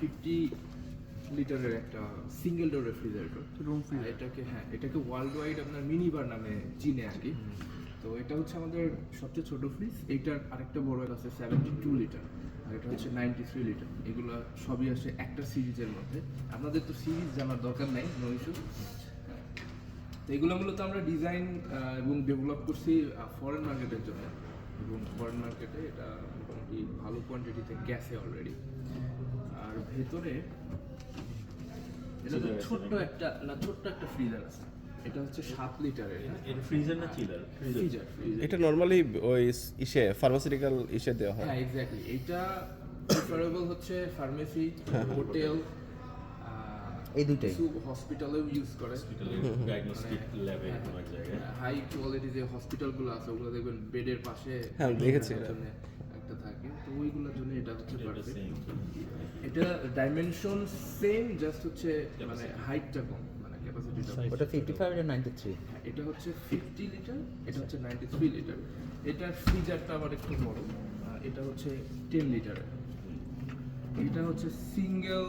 50 লিটারের একটা single door refrigerator room fridge. এটাকে ওয়ার্ল্ড ওয়াইড আপনার মিনি বার নামে চিনে আর কি। তো এটা হচ্ছে আমাদের সবচেয়ে ছোট ফ্রিজ। এইটার আরেকটা বড় আছে 72 লিটার, আর এটা হচ্ছে 93 লিটার। এগুলো সবই আসে একটা সিরিজের মধ্যে। আপনাদের তো সিরিজ জানার দরকার নাই, নো ইস্যু। তো এগুলো মূলত আমরা ডিজাইন এবং ডেভেলপ করছি ফরেন মার্কেটের জন্য, এবং ফরেন মার্কেটে এটা মোটামুটি ভালো কোয়ান্টিটিতে গেছে অলরেডি। আর ভেতরে এটা তো ছোট্ট একটা ফ্রিজার আছে। এটা হচ্ছে 7 লিটারের। এটা ফ্রিজার না চিলার? ফ্রিজার। এটা নর্মালি ওই ফার্মাসিউটিক্যাল দেওয়া হয়। হ্যাঁ এক্স্যাক্টলি, এটা প্রিফারেবল হচ্ছে ফার্মেসি, হোটেল, এই দুইটাই হসপিটালেও ইউজ করে। ডায়াগনস্টিক ল্যাবে অনেক জায়গায় হাই কোয়ালিটি যে হসপিটালগুলো আছে ওগুলো দেখবেন বেডের পাশে হ্যাঁ, দেখেছি। একটা থাকে, তো ওইগুলোর জন্য এটা হচ্ছে এটা পারফেক্ট। সেম। এটা ডাইমেনশন সেম, জাস্ট হচ্ছে মানে হাইটটা কম, মানে ক্যাপাসিটিটা। ওটা 55 এটা 93। এটা হচ্ছে 50 লিটার, এটা হচ্ছে 93 লিটার। এটার ফ্রিজারটা আবার একটু বড়, এটা হচ্ছে 10 লিটারের। এটা হচ্ছে সিঙ্গেল,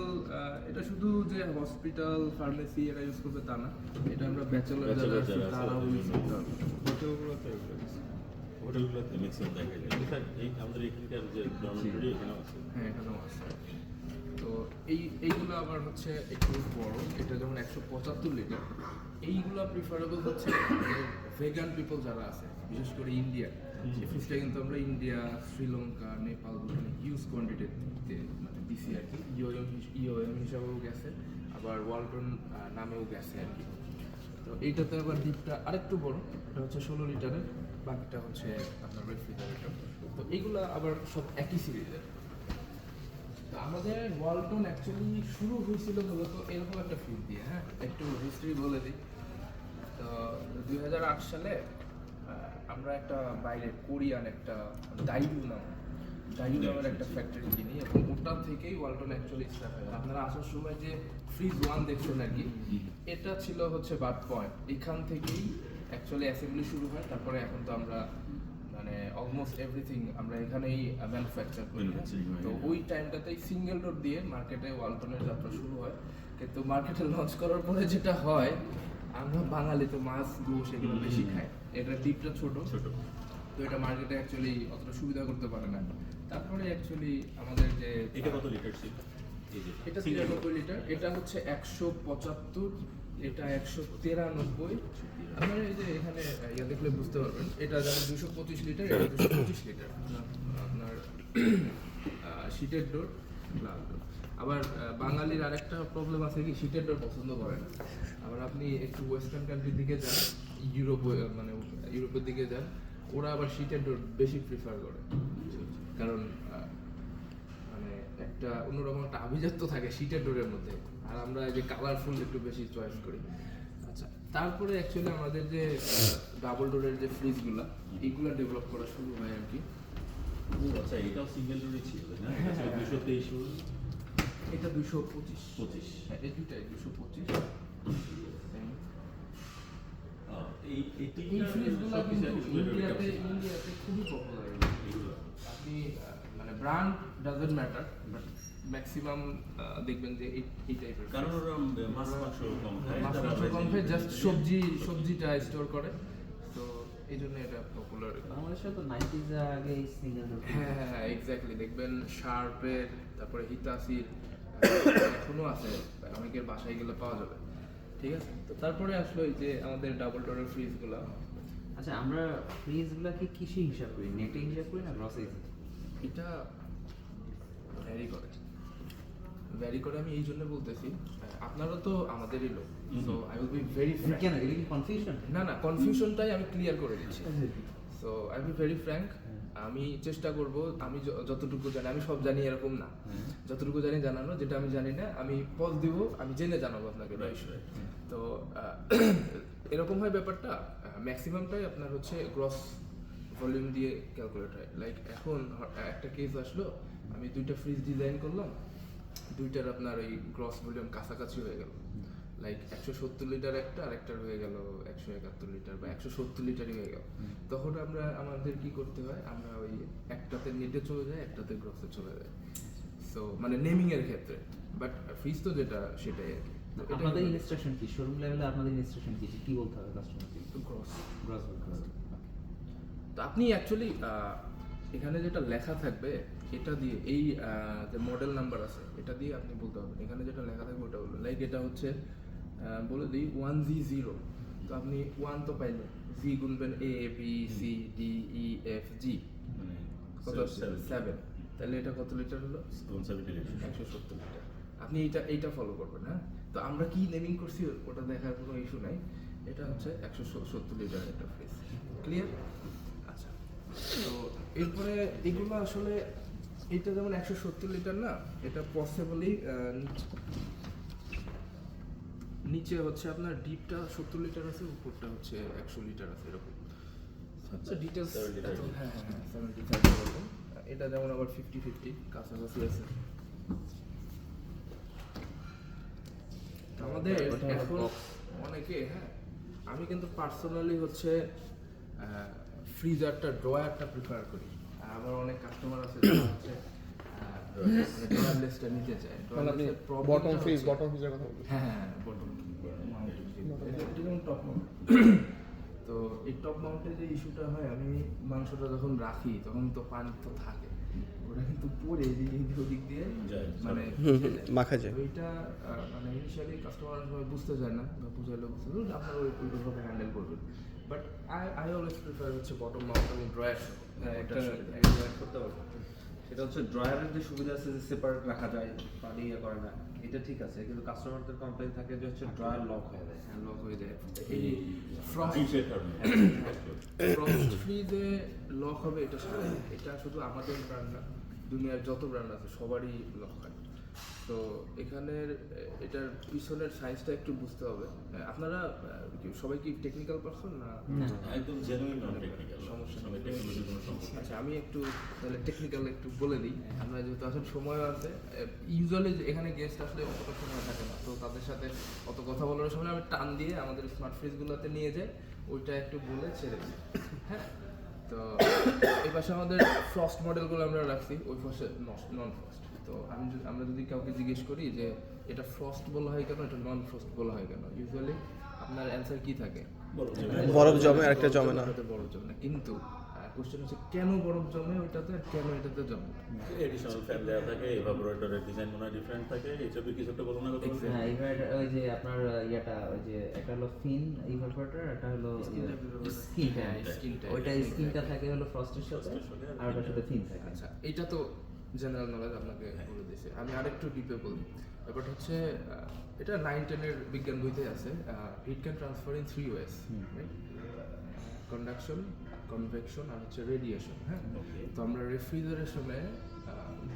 এটা শুধু যে হসপিটাল ফার্মেসি এরা ইউজ করবে তা না, এটা আমরা ব্যাচেলর যারা আছে তারাও ইউজ করতে পারবে। হোটেলগুলোতে এগুলো use করে। হোটেলগুলোতে ম্যাক্সিমাম দেখা যায়। ইনফ্যাক্ট এই আমাদের এখানকার যে ডরমিটরি এখানেও আছে। হ্যাঁ এখানেও আছে। তো এইগুলো আবার হচ্ছে একটু বড়, এটা যেমন 175 লিটার। এইগুলো প্রিফারেবল হচ্ছে ভেগান পিপল যারা আছে, বিশেষ করে ইন্ডিয়া। এই ফ্রিজটা কিন্তু আমরা ইন্ডিয়া, শ্রীলঙ্কা, নেপাল হিউজ কোয়ান্টিটিতে মানে দিছি আর কি। ইওএম হিসাবেও গেছে, আবার ওয়ালটন নামেও গেছে আর কি। তো এইটাতে আবার ডিপটা আরেকটু বড়, এটা হচ্ছে 16 লিটারের, বাকিটা হচ্ছে আপনার রেফ্রিজারেটর। তো এইগুলা আবার সব একই সিরিজের। তো আমাদের ওয়ালটন অ্যাকচুয়ালি শুরু হয়েছিল মূলত এরকম একটা ফ্রিজ দিয়ে। হ্যাঁ একটু হিস্ট্রি বলে দিই। তো 2008 সালে আমরা একটা বাইরে কোরিয়ান একটা ডাইডু নামের একটা ফ্যাক্টরি কিনি, এবং ওটা থেকেই ওয়ালটন অ্যাকচুয়ালি স্টার্ট হয়। আপনারা আসার সময় যে ফ্রিজ 1 দেখছেন আর কি, এটা ছিল হচ্ছে বাদ পয়েন্ট। এখান থেকেই অ্যাকচুয়ালি অ্যাসেম্বলি শুরু হয়। তারপরে এখন তো আমরা মানে অলমোস্ট এভরিথিং আমরা এখানেই ম্যানুফ্যাকচার করি। তো ওই টাইমটাতেই সিঙ্গেল ডোর দিয়ে মার্কেটে ওয়ালটনের যাত্রা শুরু হয়। কিন্তু মার্কেটে লঞ্চ করার পরে যেটা হয়, আমরা বাঙালি তো মাছ গোশ এগুলো বেশি খাই, এটা ডিপটা ছোট, তো এটা মার্কেটে অ্যাকচুয়ালি অতটা সুবিধা করতে পারে না। তারপরে অ্যাকচুয়ালি আমাদের যে এটা কত লিটার ছিল? এই যে এটা 93 লিটার, এটা হচ্ছে 175, এটা 193। আপনারা এই যে এখানে ইয়া দেখলে বুঝতে পারবেন, এটা যেমন 225 লিটার, এটা 225 লিটার। আপনার শীটের ডোর, গ্লাস ডোর। আবার বাঙালির আরেকটা প্রবলেম আছে কি, শীটের ডোর পছন্দ করে না। আবার আপনি একটু ওয়েস্টার্ন কান্ট্রির দিকে যান, ইউরোপের দিকে যান, ওরা আবার শীটের ডোর বেশি প্রিফার করে। কারণ মানে একটা অন্যরকম একটা আভিজাত্য থাকে শীটের ডোরের মধ্যে, আর আমরা এই যে কালারফুল একটু বেশি চয়েস করি। আচ্ছা, তারপরে অ্যাকচুয়ালি আমাদের যে ডাবল ডোরের যে ফ্রিজগুলো, এইগুলো ডেভেলপ করা শুরু হয় আর কি। আচ্ছা, এটাও সিঙ্গেল ডোরই ছিল না? 223 এটা 225। 25। হ্যাঁ এই দুটাই 225। এই এই ফ্রিজগুলো কিন্তু ইন্ডিয়াতে খুবই পপুলার। আপনি মানে brand doesn't matter, but maximum দেখবেন যে এই টাইপের, কারণ ওরা মাছ মাংস কম খায়। মাছ মাংস কম খায়, জাস্ট সবজিটা স্টোর করে, তো এই জন্য এটা পপুলার। বাংলাদেশে তো 90s আগে এই সিঙ্গেল ডোর। হ্যাঁ এক্স্যাক্টলি, দেখবেন শার্পের, তারপরে হিতাসির এখনো আছে, অনেকের বাসায় গেলে পাওয়া যাবে। ঠিক আছে, তো তারপরে আসলো এই যে আমাদের ডাবল ডোরের ফ্রিজগুলো। আচ্ছা, আমরা ফ্রিজগুলোকে কিসে হিসাব করি, নেটে হিসাব করি না গ্রসে? এটা ভ্যারি করে আমি এই জন্য বলতেছি, আপনারা তো আমাদেরই লোক, so I will be very frank. কেন, এটা কি কনফিউশন? না কনফিউশনটাই আমি ক্লিয়ার করে দিচ্ছি। So I will be very frank. আমি চেষ্টা করব, আমি যতটুকু জানি, আমি সব জানি এরকম না, যতটুকু জানি জানানো, যেটা আমি জানি না আমি পজ দিব, আমি জেনে জানাবো আপনাকে। তো এরকম হয় ব্যাপারটা, ম্যাক্সিমামটাই আপনার হচ্ছে গ্রস ভলিউম দিয়ে ক্যালকুলেট হয়। লাইক এখন একটা কেস আসলো, আমি 2টা ফ্রিজ ডিজাইন করলাম, 2টার আপনার ওই গ্রস ভলিউম কাছাকাছি হয়ে গেল। লাইক 170 লিটার একটা, আরেকটার হয়ে গেল 171 লিটার বা 170 লিটারই হয়ে গেল। তখন আমাদের কি করতে হয়, আমরা ওই একটাতে নেটে চলে যাই, একটাতে গ্রসে চলে যাই। সো মানে নেমিং এর ক্ষেত্রে, বাট ফ্রিজ তো যেটা সেটাই আর কি। তো এটা আপনাদের ইনস্ট্রাকশন কি শোরুম লেভেলে আপনাদের ইনস্ট্রাকশন কি কি বলতে হবে কাস্টমারকে? gross। গ্রস বলতে হবে। তো আপনি অ্যাকচুয়ালি এখানে যেটা লেখা থাকবে এটা দিয়ে এই যে মডেল নাম্বার আছে এটা দিয়ে আপনি বলতে পারবেন। এখানে যেটা লেখা থাকবে ওটা বলবেন, লাইক এটা হচ্ছে বলে দিই 1Z0, তো আপনি 1 তো পাইলেন, Z গুনবেন A B C D E F G, মানে কত 7, তাহলে এটা কত লিটার হলো? 170 লিটার। 170 লিটার। আপনি এইটা ফলো করবেন, হ্যাঁ। তো আমরা কি নেমিং করছি ওটা দেখার কোনো ইস্যু নাই। এটা হচ্ছে 170 লিটার একটা ফ্রিজ, ক্লিয়ার? আচ্ছা, তো এরপরে এগুলো আসলে এটা যেমন 170 লিটার না, এটা পসিবলি নিচে হচ্ছে আপনার ডিপটা 70 লিটার আছে, উপরটা হচ্ছে 100 লিটার আছে এরকম। আচ্ছা, ডিটেলস 70 হ্যাঁ 75 এরকম। এটা যেমন আবার 50-50 কাছাকাছি আছে। আমাদের এখন অনেকে, হ্যাঁ, আমি কিন্তু পার্সোনালি হচ্ছে ফ্রিজারটা ড্রয়ারটা প্রিফার করি। আর আবার অনেক কাস্টমার আছে যারা হচ্ছে ড্রয়ারলেসটা নিতে চায়। মানে আপনি ড্রয়ারলেসের বটম প্রবলেমটা ফ্রিজের কথা বলছেন। হ্যাঁ বটম এটা যেমন টপ মাউন্ট। তো এই টপ মাউন্টে যে ইস্যুটা হয়, আমি মাংসটা যখন রাখি তখন তো পানি তো থাকে, ওটা কিন্তু পরে এদিক ওদিক দিয়ে যায়, মানে মাখা যায়। তো এইটা মানে ইনিশিয়ালি কাস্টমার বুঝতে চায় না, বা বুঝাইলে বুঝতে চায় আপনারা ওইভাবে হ্যান্ডেল করবেন। বাট আই অলওয়েজ প্রিফার হচ্ছে বটম মাউন্ট এবং ড্রয়ার। একটা অ্যাড করতে পারবো। সেটা হচ্ছে ড্রয়ারের যে সুবিধা আছে যে সেপারেট রাখা যায়, পানি ইয়ে করে না, এটা ঠিক আছে, কিন্তু কাস্টমারদের কমপ্লেইন থাকে যে হচ্ছে ড্রয়ার লক হয়ে যায়। লক হয়ে যায়। এই ফ্রস্ট হিটের কারণে। ফ্রস্ট ফ্রিজে লক হবে এটা স্বাভাবিক। এটা শুধু আমাদের ব্র্যান্ড না, দুনিয়ার যত ব্র্যান্ড আছে সবারই লক হয়। তো এখানের এটার পিছনের সায়েন্সটা একটু বুঝতে হবে। আপনারা সবাই কি টেকনিক্যাল পারসন না? একদম জেনুইন নন টেকনিক্যাল সমস্যা সঙ্গে টেকনোলজির কোনো সমস্যা নেই। আচ্ছা, আমি একটু তাহলে টেকনিক্যাল একটু বলে দিই। আমরা যেহেতু আসলে সময় আছে, ইউজুয়ালি এখানে গেস্ট আসলে অতটা সময় থাকে না, তো তাদের সাথে অত কথা বলার সময় আমি টান দিয়ে আমাদের স্মার্ট ফ্রিজগুলোতে নিয়ে যাই, ওইটা একটু বলে ছেড়ে দিই, হ্যাঁ। তো এই পাশে আমাদের ফ্রস্ট মডেলগুলো আমরা রাখছি, ওই পাশে নন ফ্রস্ট। তো আমরা যদি কাউকে জিজ্ঞেস করি যে এটা ফ্রস্ট বলা হয় কেন, এটা নন ফ্রস্ট বলা হয় কেন, ইউজুয়ালি আপনার অ্যান্সার কি থাকে? বরফ জমে আর একটা জমে না। ওটাতে বরফ জমে না, কিন্তু কোশ্চেন হচ্ছে কেন বরফ জমে ওইটাতে আর কেন এটাতে জমে না? এডিশনাল ফ্যান দেওয়া থাকে, এভাপোরেটরের ডিজাইন মনে হয় ডিফারেন্ট থাকে, এইসবের কিছু একটা কল্পনা করতে পারবেন? হ্যাঁ, evaporator, ওই যে আপনার ইয়েটা, ওই যে একটা হলো ফিন ইভাপোরেটর, একটা হলো স্কিনটা। স্কিনটা ওইটা স্কিনটা থাকে হলো ফ্রস্টের সাথে, আর ওটার সাথে ফিন থাকে। আচ্ছা, এইটা তো জেনারেল নলেজ আপনাকে বলে দিয়েছে। আমি আরেকটু ডিপে বলি। ব্যাপারটা হচ্ছে এটা 9-10 এর বিজ্ঞান বইতে আছে, heat can transfer in 3 ways, conduction, convection আর হচ্ছে রেডিয়েশন, হ্যাঁ। তো আমরা রেফ্রিজারেশনে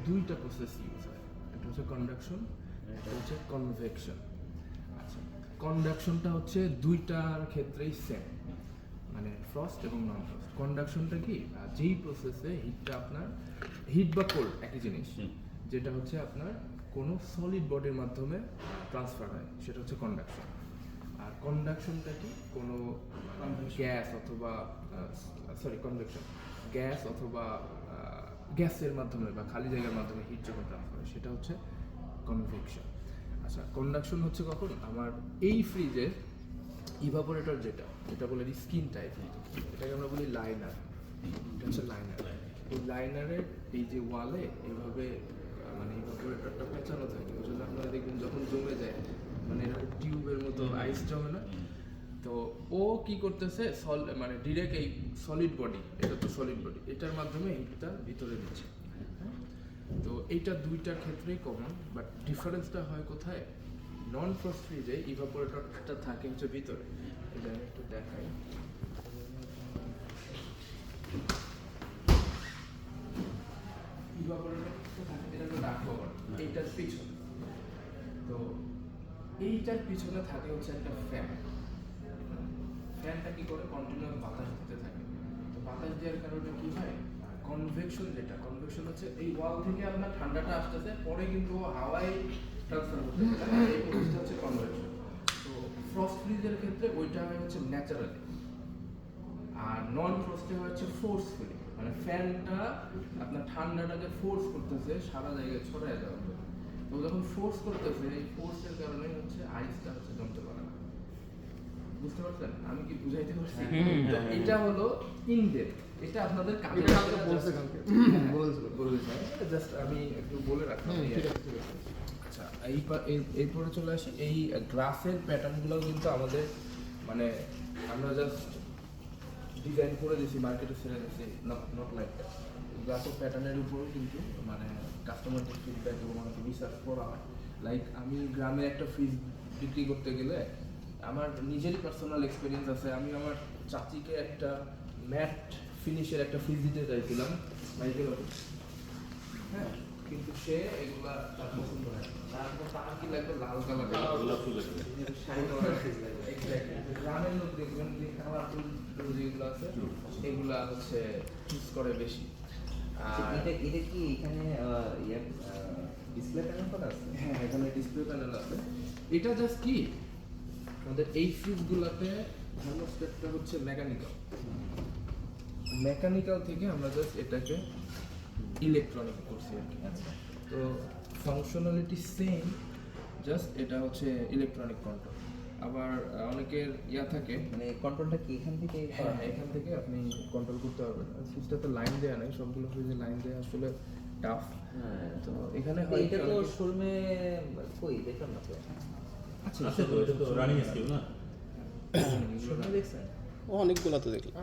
দুইটা প্রসেস ইউজ হয়, একটা হচ্ছে কন্ডাকশন, একটা হচ্ছে কনভেকশন। আচ্ছা, কন্ডাকশনটা হচ্ছে দুইটার ক্ষেত্রেই সেম, মানে ফ্রস্ট এবং নন ফ্রস্ট। কন্ডাকশনটা কি, যেই প্রসেসে হিটটা আপনার হিট বা কোল্ড একই জিনিস, যেটা হচ্ছে আপনার কোনো সলিড বডির মাধ্যমে ট্রান্সফার হয়, সেটা হচ্ছে কন্ডাকশন। আর কনডাকশনটা কি, কোনো গ্যাস অথবা কনভেকশন, গ্যাস অথবা গ্যাসের মাধ্যমে বা খালি জায়গার মাধ্যমে হিট যখন ট্রান্সফার হয় সেটা হচ্ছে কনভেকশন। আচ্ছা, কন্ডাকশন হচ্ছে কখন, আমার এই ফ্রিজে ইভাপোরেটর যেটা বলে স্কিন টাইপ, এটাকে আমরা বলি লাইনার। এটা হচ্ছে লাইনার। এই লাইনারের এই যে ওয়ালে এইভাবে মানে ইভাপোরেটরটা পেঁচানো থাকে, ওই জন্য আপনারা দেখবেন যখন জমে যায় মানে এরকম টিউবের মতো আইস জমে না, তো ও কি করতেছে, মানে ডিরেক্ট এই সলিড বডি, এটা তো সলিড বডি, এটার মাধ্যমে হিটটা ভিতরে দিচ্ছে, হ্যাঁ। তো এইটা দুইটার ক্ষেত্রেই কমন, বাট ডিফারেন্সটা হয় কোথায়, নন ফ্রস্ট ফ্রিজে ইভাপোরেটরটা থাকে হচ্ছে ভিতরে, এটা আমি একটু দেখাই। ইভাপোরেটরটা থাকে, এটা তো ডাক কভার, এইটার পিছনে। তো এইটার পিছনে থাকে হচ্ছে একটা ফ্যান। ফ্যানটা কি করে, কন্টিনিউয়াস বাতাস দিতে থাকে। তো বাতাস দেওয়ার কারণে কি হয়, কনভেকশন কনভেকশন হচ্ছে এই ওয়াল থেকে আপনার ঠান্ডাটা আসতেছে, পরে কিন্তু হাওয়ায় ট্রান্সফার করতে থাকে, এই প্রসেসটা হচ্ছে কনভেকশন। তো ফ্রস্ট ফ্রিজের ক্ষেত্রে ওইটা হয় হচ্ছে ন্যাচারালি, আর নন ফ্রস্টে হচ্ছে ফোর্সফুলি, মানে মানে ফ্যানটা আপনার ঠান্ডাটাকে ফোর্স করতেছে সারা জায়গায় ছড়ায় যাওয়ার জন্য। তো যখন ফোর্স করতেছে এই ফোর্সের কারণে হচ্ছে আইসটা হচ্ছে জমতে পারে না। বুঝতে পারছেন আমি কি বুঝাইতে পারছি? তো এটা হলো ইনডেপথ, এটা আপনাদের কাজে জাস্ট আমি একটু বলে রাখলাম। আচ্ছা এরপরে চলে আসি এই গ্লাসের প্যাটার্নগুলো কিন্তু আমাদের মানে আমরা জাস্ট ডিজাইন করে দিয়েছি, মার্কেটে ছেড়ে দিয়েছি, নট লাইক দ্যাট। গ্লাসের প্যাটার্নের উপরও কিন্তু মানে কাস্টমারদের ফিডব্যাক এবং আমাকে রিসার্চ করা হয়। লাইক আমি গ্রামে একটা ফ্রিজ বিক্রি করতে গেলে আমার নিজেরই পার্সোনাল এক্সপিরিয়েন্স আছে। আমি আমার চাচিকে একটা ম্যাট ফিনিশের একটা ফ্রিজ দিতে চাইছিলাম মাইকেল, হ্যাঁ, কিন্তু সে এগুলা তার পছন্দ হয় না। তার কি লাগবে লাল কালার, গ্রামের লোক দেখবেন যে কালারফুল যেগুলো আছে এগুলা হচ্ছে চুজ করে বেশি। এটা কি এখানে ডিসপ্লে প্যানেল করা আছে? হ্যাঁ, এখানে ডিসপ্লে প্যানেল আছে। এটা জাস্ট কি আমাদের এই ফ্রিজগুলোতে থার্মোস্ট্যাটটা হচ্ছে মেকানিক্যাল থেকে আমরা জাস্ট এটাকে ইলেকট্রনিক করছি আর কি। তো ফাংশনালিটি সেম, জাস্ট এটা হচ্ছে ইলেকট্রনিক কন্ট্রোল। আবার অনেকের থাকে মানে কন্ট্রোলটা কি এখান থেকে? হ্যাঁ, এখান থেকে আপনি কন্ট্রোল করতে পারবেন। ফ্রিজটাতে লাইন দেওয়া নেই, সবগুলো ফ্রিজে লাইন দেওয়া আসলে টাফ। তো এখানে হয় এটা তো শোরুমে কই দেখলাম না তো। আচ্ছা আছে তো, এটা তো রানিং স্কিল না? শোরুমে দেখছেন? অনেকগুলো তো দেখলাম।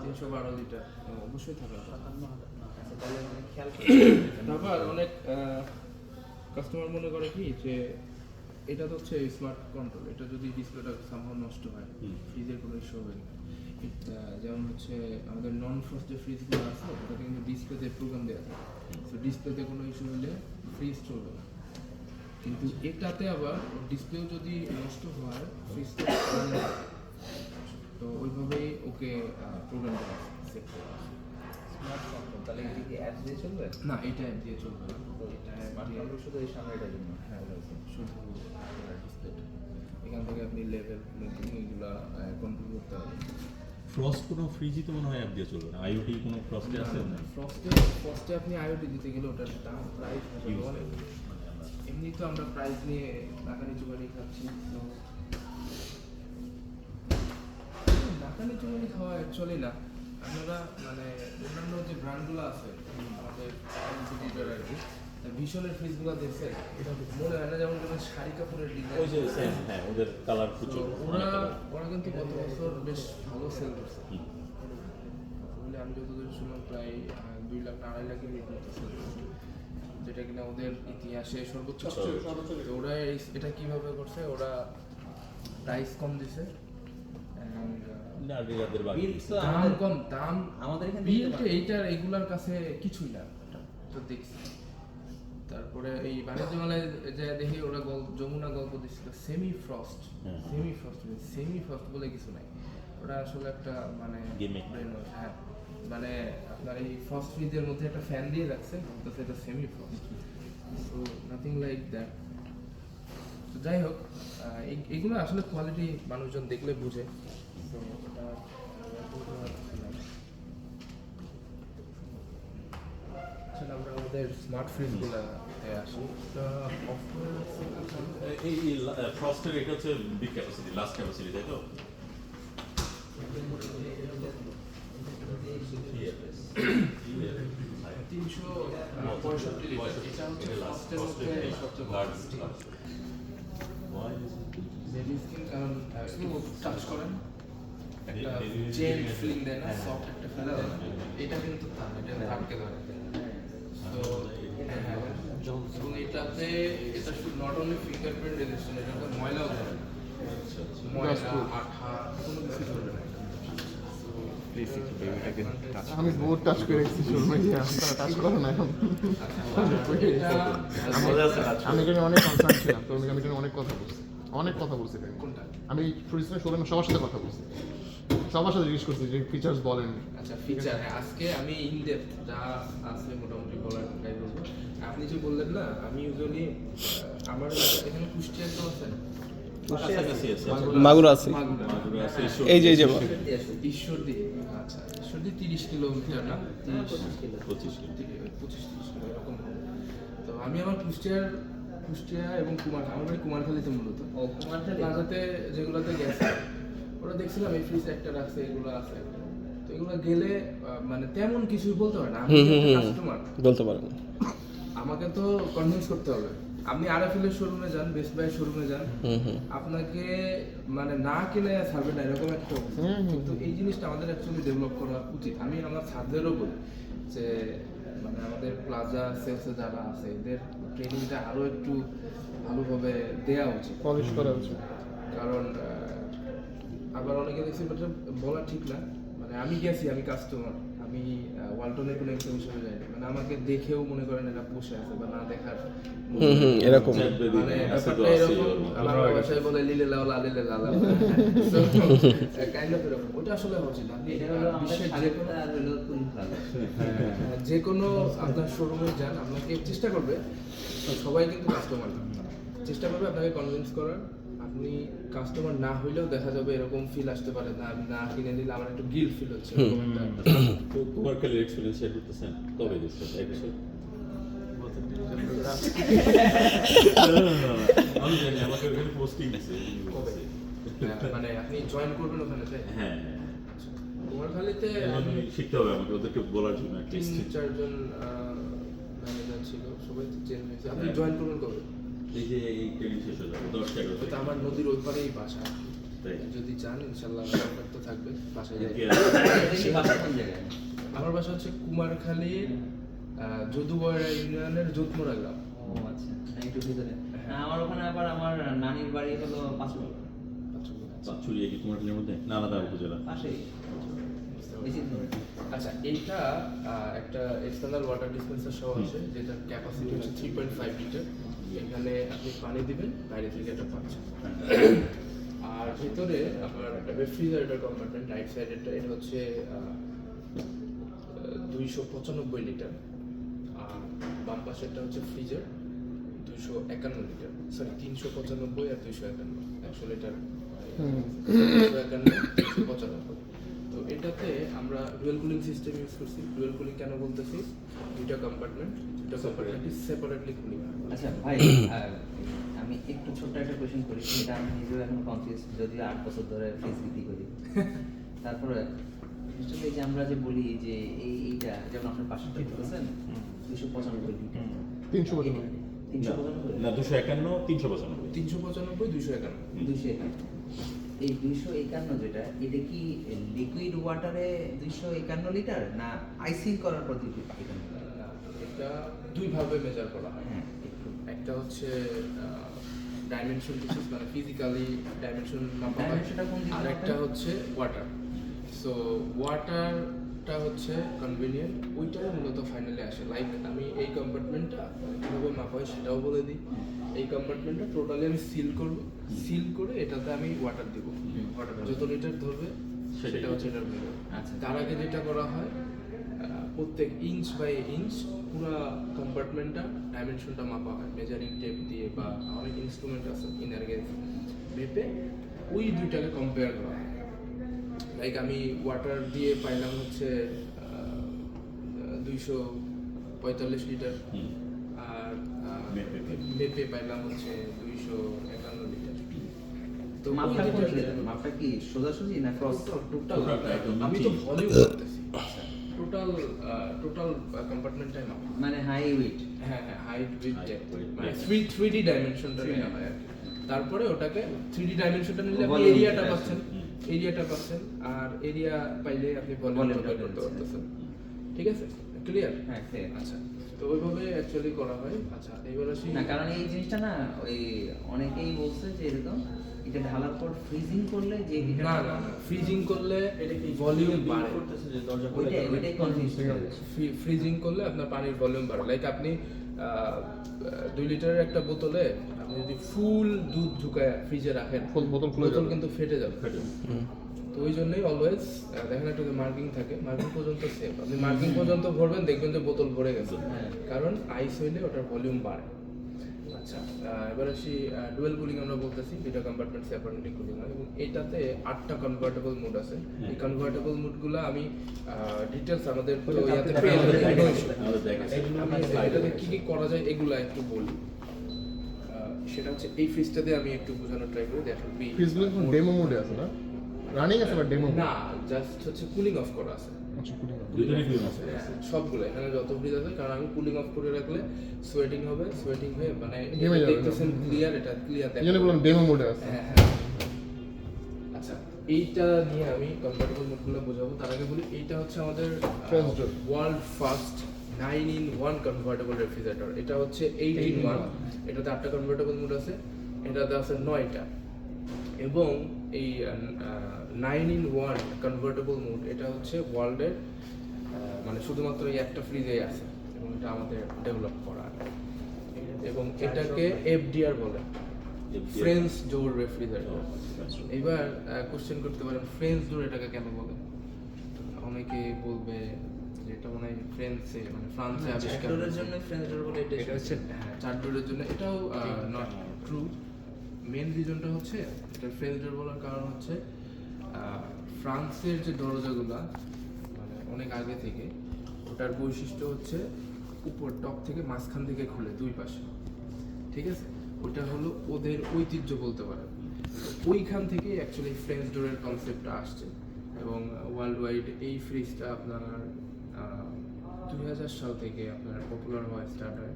312 লিটার অবশ্যই থাকা। তাহলে মানে খেয়াল তারপর অনেক কাস্টমার মনে করে কি যে এটা তো হচ্ছে স্মার্ট কন্ট্রোল, এটা যদি ডিসপ্লেটা সামহাও নষ্ট হয় ফ্রিজের কোনো ইস্যু হবে না। যেমন হচ্ছে আমাদের নন ফ্রস্ট যে ফ্রিজগুলো আছে ওটাতে কিন্তু ডিসপ্লেতে প্রোগ্রাম দেওয়া থাকে। তো ডিসপ্লেতে কোনো ইস্যু হলে ফ্রিজ চলবে না, কিন্তু এটাতে আবার ডিসপ্লেও যদি নষ্ট হয় ফ্রিজটা তো ওইভাবেই ওকে প্রোগ্রাম দেওয়া আছে, সেট করা আছে। স্মার্ট কন্ট্রোল তাহলে এটা কি অ্যাপ দিয়ে চলবে? না, এটা অ্যাপ দিয়ে চলবে না। তো এটা স্মার্ট কন্ট্রোল শুধু এই সামনেটার জন্য। হ্যাঁ, শুধু ডিসপ্লেটা। এখান থেকে আপনি লেভেল এগুলো কন্ট্রোল করতে পারবেন। ফ্রস্ট কোনো ফ্রিজই তো মনে হয় অ্যাপ দিয়ে চলবে না। আইওটি কোনো ফ্রস্টে আছে না? ফ্রস্টে আপনি আইওটি দিতে গেলে ওটার দাম প্রাইস অনেক। এমনি তো আমরা প্রাইস নিয়ে টাকা নিচু করে খাচ্ছি, তো টাকা নিচু করে খাওয়া অ্যাকচুয়ালি না। আপনারা মানে অন্যান্য যে ব্র্যান্ডগুলো আছে আমাদের কম্পিটিটর আর কি, ভীষণের ফ্রিজগুলো দেখছেন, এটা মনে হয় না যেমন কোনো শাড়ি কাপড়ের ডিজাইন। ওই যে সেম, হ্যাঁ, ওদের কালার প্রচুর। ওরা কিন্তু গত বছর বেশ ভালো সেল করছে। বলে আমি যতদূর শুনলাম প্রায় 2 লাখ 2.5 লাখের মতো সেল করছে, যেটা কিনা ওদের ইতিহাসে সর্বোচ্চ। তো ওরা এটা কিভাবে করছে, ওরা প্রাইস কম দিছে, না, রিয়াদের বাকি বিল তো দাম আমাদের কম, দাম আমাদের এখানে বিলটা এইটার এগুলার কাছে কিছুই না, তো দেখছি। তারপরে এই বাণিজ্য মেলায় যে দেখি ওরা যমুনা গল্প দিচ্ছিল সেমি ফ্রস্ট বলে কিছু নাই। ওরা আসলে একটা মানে Gimmick. হ্যাঁ, মানে আপনার এই ফ্রস্ট ফ্রিজের মধ্যে একটা ফ্যান দিয়ে রাখছে, বলতেছে এটা semi frost, so nothing like that. তো যাই হোক, এগুলো আসলে কোয়ালিটি মানুষজন দেখলে বুঝে। তো ওটা আসলে আমরা আমাদের স্মার্ট ফ্রিজগুলোতে আসি। তো এই ফ্রস্টের এটা হচ্ছে বিগ ক্যাপাসিটি, লাস্ট ক্যাপাসিটি, তাই তো? তিনশো 65 লিটার, এটা হচ্ছে ফ্রস্টের মধ্যে সবচেয়ে বড় স্কিন, কারণ একটু টাচ করেন একটা জেল ফিলিং দেয় না, সফট একটা ফিল দেয় না। এটা কিন্তু তা না, এটা আটকে ধরে। তো এবং এটাতে এটা শুধু নট অনলি ফিঙ্গারপ্রিন্ট রেজিস্ট্যান্ট, এটাতে ময়লাও ধরে না, ময়লা আঠা কোনো কিছু ধরবে না। আমি বহুত টাচ করে রেখেছি শোরুমে গিয়ে, আপনারা টাচ করেন না এখন। আমি এখানে অনেক কনসার্ন ছিলাম, তো আমি এখানে অনেক কথা বলছি এটা নিয়ে। কোনটা? আমি ফ্রিজের শোরুমে সবার সাথে কথা বলছি, সবার সাথে জিজ্ঞেস করছি যে ফিচার্স বলেন। আচ্ছা, ফিচার আজকে আমি ইন ডেপথ যা আছে মোটামুটি বলার ট্রাই করবো। আপনি যে বললেন না, আমি ইউজুয়ালি আমার এখানে কুষ্টিয়া তো আছে, কাছাকাছি আছে মাগুরা আছে মাগুরা মাগুরা আছে, এই যে ঈশ্বরদী, আচ্ছা ঈশ্বরদী 30 কিলোমিটার না 25 কিলো 25-30 কিলো এরকম হবে। তো আমি আমার কুষ্টিয়া এবং আমার বাড়ি কুমারখালীতে মূলত ও কুমারখালী প্লাজাতে যেগুলোতে গেছে ওরা দেখছিলাম এই ফ্রিজ একটা রাখছে এগুলো আছে, তো এগুলো গেলে মানে তেমন কিছুই বলতে পারে না। আমি কাস্টমার, বলতে পারেন। আমাকে তো কনভিন্স করতে হবে। আপনি আরএফএল এর শোরুমে যান, বেস্ট বাই শোরুমে যান, আপনাকে মানে না কিনে ছাড়বে না এরকম একটা অবস্থা। কিন্তু এই জিনিসটা আমাদের অ্যাকচুয়ালি ডেভেলপ করা উচিত। আমি আমার ছাত্রদেরও বলি যে মানে আমাদের প্লাজা সেলসে যারা আছে এদের ট্রেনিংটা আরো একটু ভালোভাবে দেওয়া উচিত, পলিশ করা উচিত। কারণ আবার অনেকে দেখছি বলা ঠিক না, মানে আমি গেছি, আমি কাস্টমার, আমি ওয়ালটনের কোনো এক্সিবিশনে যাইনি, মানে আমাকে দেখেও মনে করেন এটা বসে আছে বা না দেখার এরকম মানে ব্যাপারটা এরকম। আমার ভাষায় বলে লিলে লাও লালিলে লালা, কাইন্ড অফ এরকম। ওটা আসলে হচ্ছে না। আপনি এটা হলো আমাদের বিশ্বের স্বাধীনতা আর হলো কুইন প্লাজা। যে কোনো আপনার শোরুমে যান, আপনাকে চেষ্টা করবে, সবাই কিন্তু কাস্টমার না, চেষ্টা করবে আপনাকে কনভিন্স করার। আপনি কাস্টমার না হইলেও দেখা যাবে এরকম ফিল আসতে পারে না, আমি না কিনে নিলে আমার একটু গিল্ট ফিল হচ্ছে এরকম একটা। তো কুমারখালীর এক্সপিরিয়েন্স শেয়ার করতেছেন কবে গেছেন? এক বছর? আমি জানি আমাকে ওখানে পোস্টিং দিছে কবে? মানে আপনি জয়েন করবেন ওখানে, তাই? হ্যাঁ কুমারখালীতে আমি শিখতে হবে আমাকে ওদেরকে বলার জন্য অ্যাটলিস্ট 3-4 ম্যানেজার ছিল, সবাই তো চেঞ্জ হয়েছে। আপনি জয়েন করবেন কবে? এই যে এই ট্রেনিং শেষ হয়ে যাবে 10-11 তো আমার নদীর ওই পারেই বাসা, তাই যদি চান ইনশাল্লাহ কন্ট্যাক্ট তো থাকবে, বাসায় যাই। এই বাসা কোন জায়গায়? আমার বাসা হচ্ছে কুমারখালীর যদুবয়রা ইউনিয়নের যোধমোড়া গ্রাম। ও আচ্ছা, একটু ভিতরে। আমার ওখানে আবার আমার নানির বাড়ি হলো পাঁচুয়া, পাঁচুরিয়া কি কুমারখালীর মধ্যে না আলাদা উপজেলা? পাশেই, বেশি দূর না। আচ্ছা, এইটা একটা এক্সটার্নাল ওয়াটার ডিসপেন্সার সহ আছে, যেটার ক্যাপাসিটি হচ্ছে 3.5 লিটার। এখানে আপনি পানি দিবেন, বাইরে থেকে এটা পাচ্ছেন। আর ভিতরে আপনার একটা রেফ্রিজারেটর কম্পার্টমেন্ট, রাইট সাইডেরটা, এটা হচ্ছে 295 লিটার। আর বাম পাশেরটা হচ্ছে ফ্রিজার, 251 লিটার, সরি 395 আর 251, 100 লিটার, 251, 395। তো এটাতে আমরা ডুয়াল কুলিং সিস্টেম ইউজ করছি। ডুয়াল কুলিং কেন বলতেছি? দুইটা কম্পার্টমেন্টই সেপারেটলি কুলিং। আচ্ছা ভাই, আমি একটু ছোট্ট একটা কোয়েশ্চেন করি, সেটা আমি নিজেও এখন কনফিউজ, যদিও 8 বছর ধরে ফ্রিজ বিক্রি করি। তারপরে আসলে এই যে আমরা যে বলি যে এইটা যেমন আপনার পাশেরটা বলতেছেন 295 লিটার, 395 395 না 251 395 395, 251। 251। এই 251 যেটা, এটা কি লিকুইড ওয়াটারে 251 লিটার না আইসিং করার পর 251? না, এটা দুইভাবে মেজার করা হয়। হ্যাঁ একটু। একটা হচ্ছে ডাইমেনশন বেসিস, মানে ফিজিক্যালি ডাইমেনশন মাপা হয়, Dimensionটা কোন দিকে আর একটা মাপেন? হচ্ছে ওয়াটার। সো ওয়াটারটা হচ্ছে কনভেনিয়েন্ট, ওইটাই মূলত ফাইনালে আসে। লাইক আমি এই কম্পার্টমেন্টটা কীভাবে মাপা হয় সেটাও বলে দিই। এই কম্পার্টমেন্টটা টোটালি আমি সিল করব, সিল করে এটাতে আমি ওয়াটার দিব, যত লিটার ধরবে সেটা হচ্ছে এটার ভ্যালু। আচ্ছা। তার আগে যেটা করা হয়, প্রত্যেক ইঞ্চ বাই ইঞ্চ পুরো কম্পার্টমেন্টটা ডাইমেনশনটা মাপা হয় মেজারিং টেপ দিয়ে, বা অনেক ইনস্ট্রুমেন্ট আছে ইনার গেজ মেপে ওই দুইটাকে কম্পেয়ার করা হয়। লাইক আমি ওয়াটার দিয়ে পাইলাম হচ্ছে 245 লিটার, আর মেপে পাইলাম হচ্ছে 251 লিটার। তো মাপটা কোন দিকে দেবেন? মাপটা কি সোজাসুজি না ক্রস? টোটাল আমি তো ভলিউম করতেছি, টোটাল কম্পার্টমেন্টটাই মাপা। মানে হাই উইট। হ্যাঁ, হাইট উইথ ডেপথ, width, মানে depth। 3D ডাইমেনশনটা নেওয়া হয় আর কি। তারপরে ওটাকে 3D ডাইমেনশনটা নিলে আপনি Volume এরিয়াটা যেটা পাচ্ছেন, আর এরিয়া পাইলে আপনি ভলিউম Volume বের টা করতে পাচ্ছেন। পারতেছেন। ঠিক আছে, ক্লিয়ার? হ্যাঁ clear। আচ্ছা, তো ওইভাবে অ্যাকচুয়ালি করা হয়। আচ্ছা, এবার আসি। না, কারণ এই জিনিসটা না ওই অনেকেই বলছে যে এরকম এটা ঢালার পর ফ্রিজিং করলে যে না, ফ্রিজিং করলে ভলিউম বাড়ে। ওইটাই কনফিউজ হয়ে গেছে। ফ্রিজিং করলে আপনার পানির ভলিউম বাড়ে। লাইক আপনি 2 লিটারের একটা বোতলে আপনি যদি ফুল দুধ ঢুকায় ফ্রিজে রাখেন, বোতল খুলে যাবে। কিন্তু ফেটে যাবে। তো ওই জন্যই অলওয়েজ দেখেন একটা মার্কিং থাকে, মার্কিং পর্যন্ত সেফ। আপনি মার্কিং পর্যন্ত ভরবেন, দেখবেন যে বোতল ভরে গেছে, কারণ আইস হইলে ওটার ভলিউম বাড়ে। আচ্ছা, এবার আসি ডুয়েল কুলিং আমরা বলতেছি, দুইটা কম্পার্টমেন্ট সেপারেটলি কুলিং হয় এবং এটাতে 8টা কনভার্টেবল মোড আছে। এই কনভার্টেবল মোডগুলো আমি ডিটেলস আমাদের তো ইয়াতে পেয়ে যাবেন, no issue। আমাদের দেখাচ্ছে। আমি এটাতে কি কি করা যায় এগুলো একটু বলি। সেটা হচ্ছে এই ফ্রিজটাতে আমি একটু বোঝানোর ট্রাই করি। দেখো ফ্রিজগুলো এখন ডেমো মোডে আছে না, রানিং আছে বা ডেমো না, জাস্ট হচ্ছে কুলিং অফ করা আছে। আচ্ছা কুলিং দুটোরই ফিল্ম আছে। সবগুলো এখানে যত ফ্রিজ আছে, কারণ আমি কুলিং অফ করে রাখলে সোয়েটিং হবে, সোয়েটিং হয়ে মানে ঘেমে যাবে। দেখতেছেন ক্লিয়ার, এটা ক্লিয়ার এই জন্য বললাম ডেমো মোডে আছে। হ্যাঁ হ্যাঁ। আচ্ছা, এইটা নিয়ে আমি কনভার্টেবল মোডগুলো বোঝাবো। তার আগে বলি এইটা হচ্ছে আমাদের French door। World first 9-in-1 convertible refrigerator. এটা হচ্ছে 8-in-1, এটাতে 8টা কনভার্টেবল মোড আছে, এটাতে আছে 9টা। এবং এই 9-in-1 কনভার্টেবল মোড এটা হচ্ছে ওয়ার্ল্ডের মানে শুধুমাত্র এই একটা ফ্রিজেই আছে এবং এটা আমাদের ডেভেলপ করা। এবং এটাকে এফডিআর বলে, ফ্রেঞ্চ ডোর রেফ্রিজারেটর। এবার কোশ্চেন করতে পারেন ফ্রেঞ্চ ডোর এটাকে কেন বলে? অনেকে বলবে যে এটা মনে হয় ফ্রেঞ্চে মানে ফ্রান্সে আবিষ্কার ডোরের হয়েছে। জন্য ফ্রেঞ্চ ডোর বলে এটা হচ্ছে চার ডোরের জন্য, এটাও নট ট্রু। মেন রিজনটা হচ্ছে এটা ফ্রেঞ্চ ডোর বলার কারণ হচ্ছে ফ্রান্সের যে দরজাগুলা মানে অনেক আগে থেকে, ওটার বৈশিষ্ট্য হচ্ছে উপর টপ থেকে মাঝখান থেকে খুলে দুই পাশে, ঠিক আছে? ওটা হলো ওদের ঐতিহ্য বলতে পারেন। ওইখান থেকে অ্যাকচুয়ালি ফ্রেঞ্চ ডোরের কনসেপ্টটা আসছে এবং ওয়ার্ল্ড ওয়াইড এই ফ্রিজটা আপনার 2000 সাল থেকে আপনার পপুলার হওয়া স্টার্ট হয়।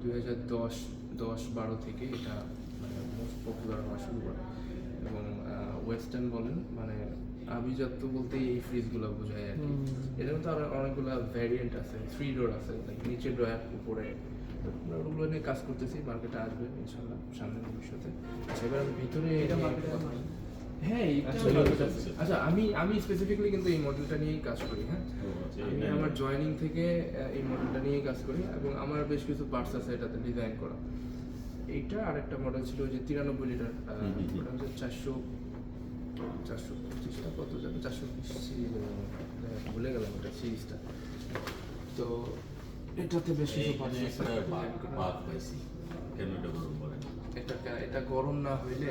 2010-12 থেকে এটা মানে মোস্ট পপুলার হওয়া শুরু করে এবং ওয়েস্টার্ন বলেন মানে আভিজাত্য বলতে এই ফ্রিজগুলো বোঝায় আর কি। এর মধ্যে আরো অনেকগুলো ভ্যারিয়েন্ট আছে, 3 ডোর আছে, লাইক নিচে ড্রয়ার উপরে। আমরা ওগুলো নিয়ে কাজ করতেছি, মার্কেটে আসবে ইনশাআল্লাহ সামনের ভবিষ্যতে। আচ্ছা, এবার আমি ভিতরে এটা market এ কথা আছে? হ্যাঁ এইটা আচ্ছা, market এটা আছে। আছে। আচ্ছা, আমি স্পেসিফিকলি কিন্তু এই মডেলটা নিয়েই কাজ করি। হ্যাঁ, ও, আচ্ছা, আমি এটা- আমার জয়েনিং থেকে এই মডেলটা নিয়েই কাজ করি এবং আমার বেশ কিছু পার্টস আছে এটাতে ডিজাইন করা। এইটা আরেকটা মডেল ছিল যে 93 লিটার, ওটা হচ্ছে 425টা কত যাবে, 420 সিরিজ, ভুলে গেলাম ওটা সিরিজটা। তো এটাতে বেশ কিছু পার্টস আছে design করা। বাদ পাইছি। কেন এটা গরম করে? এটা গরম না হইলে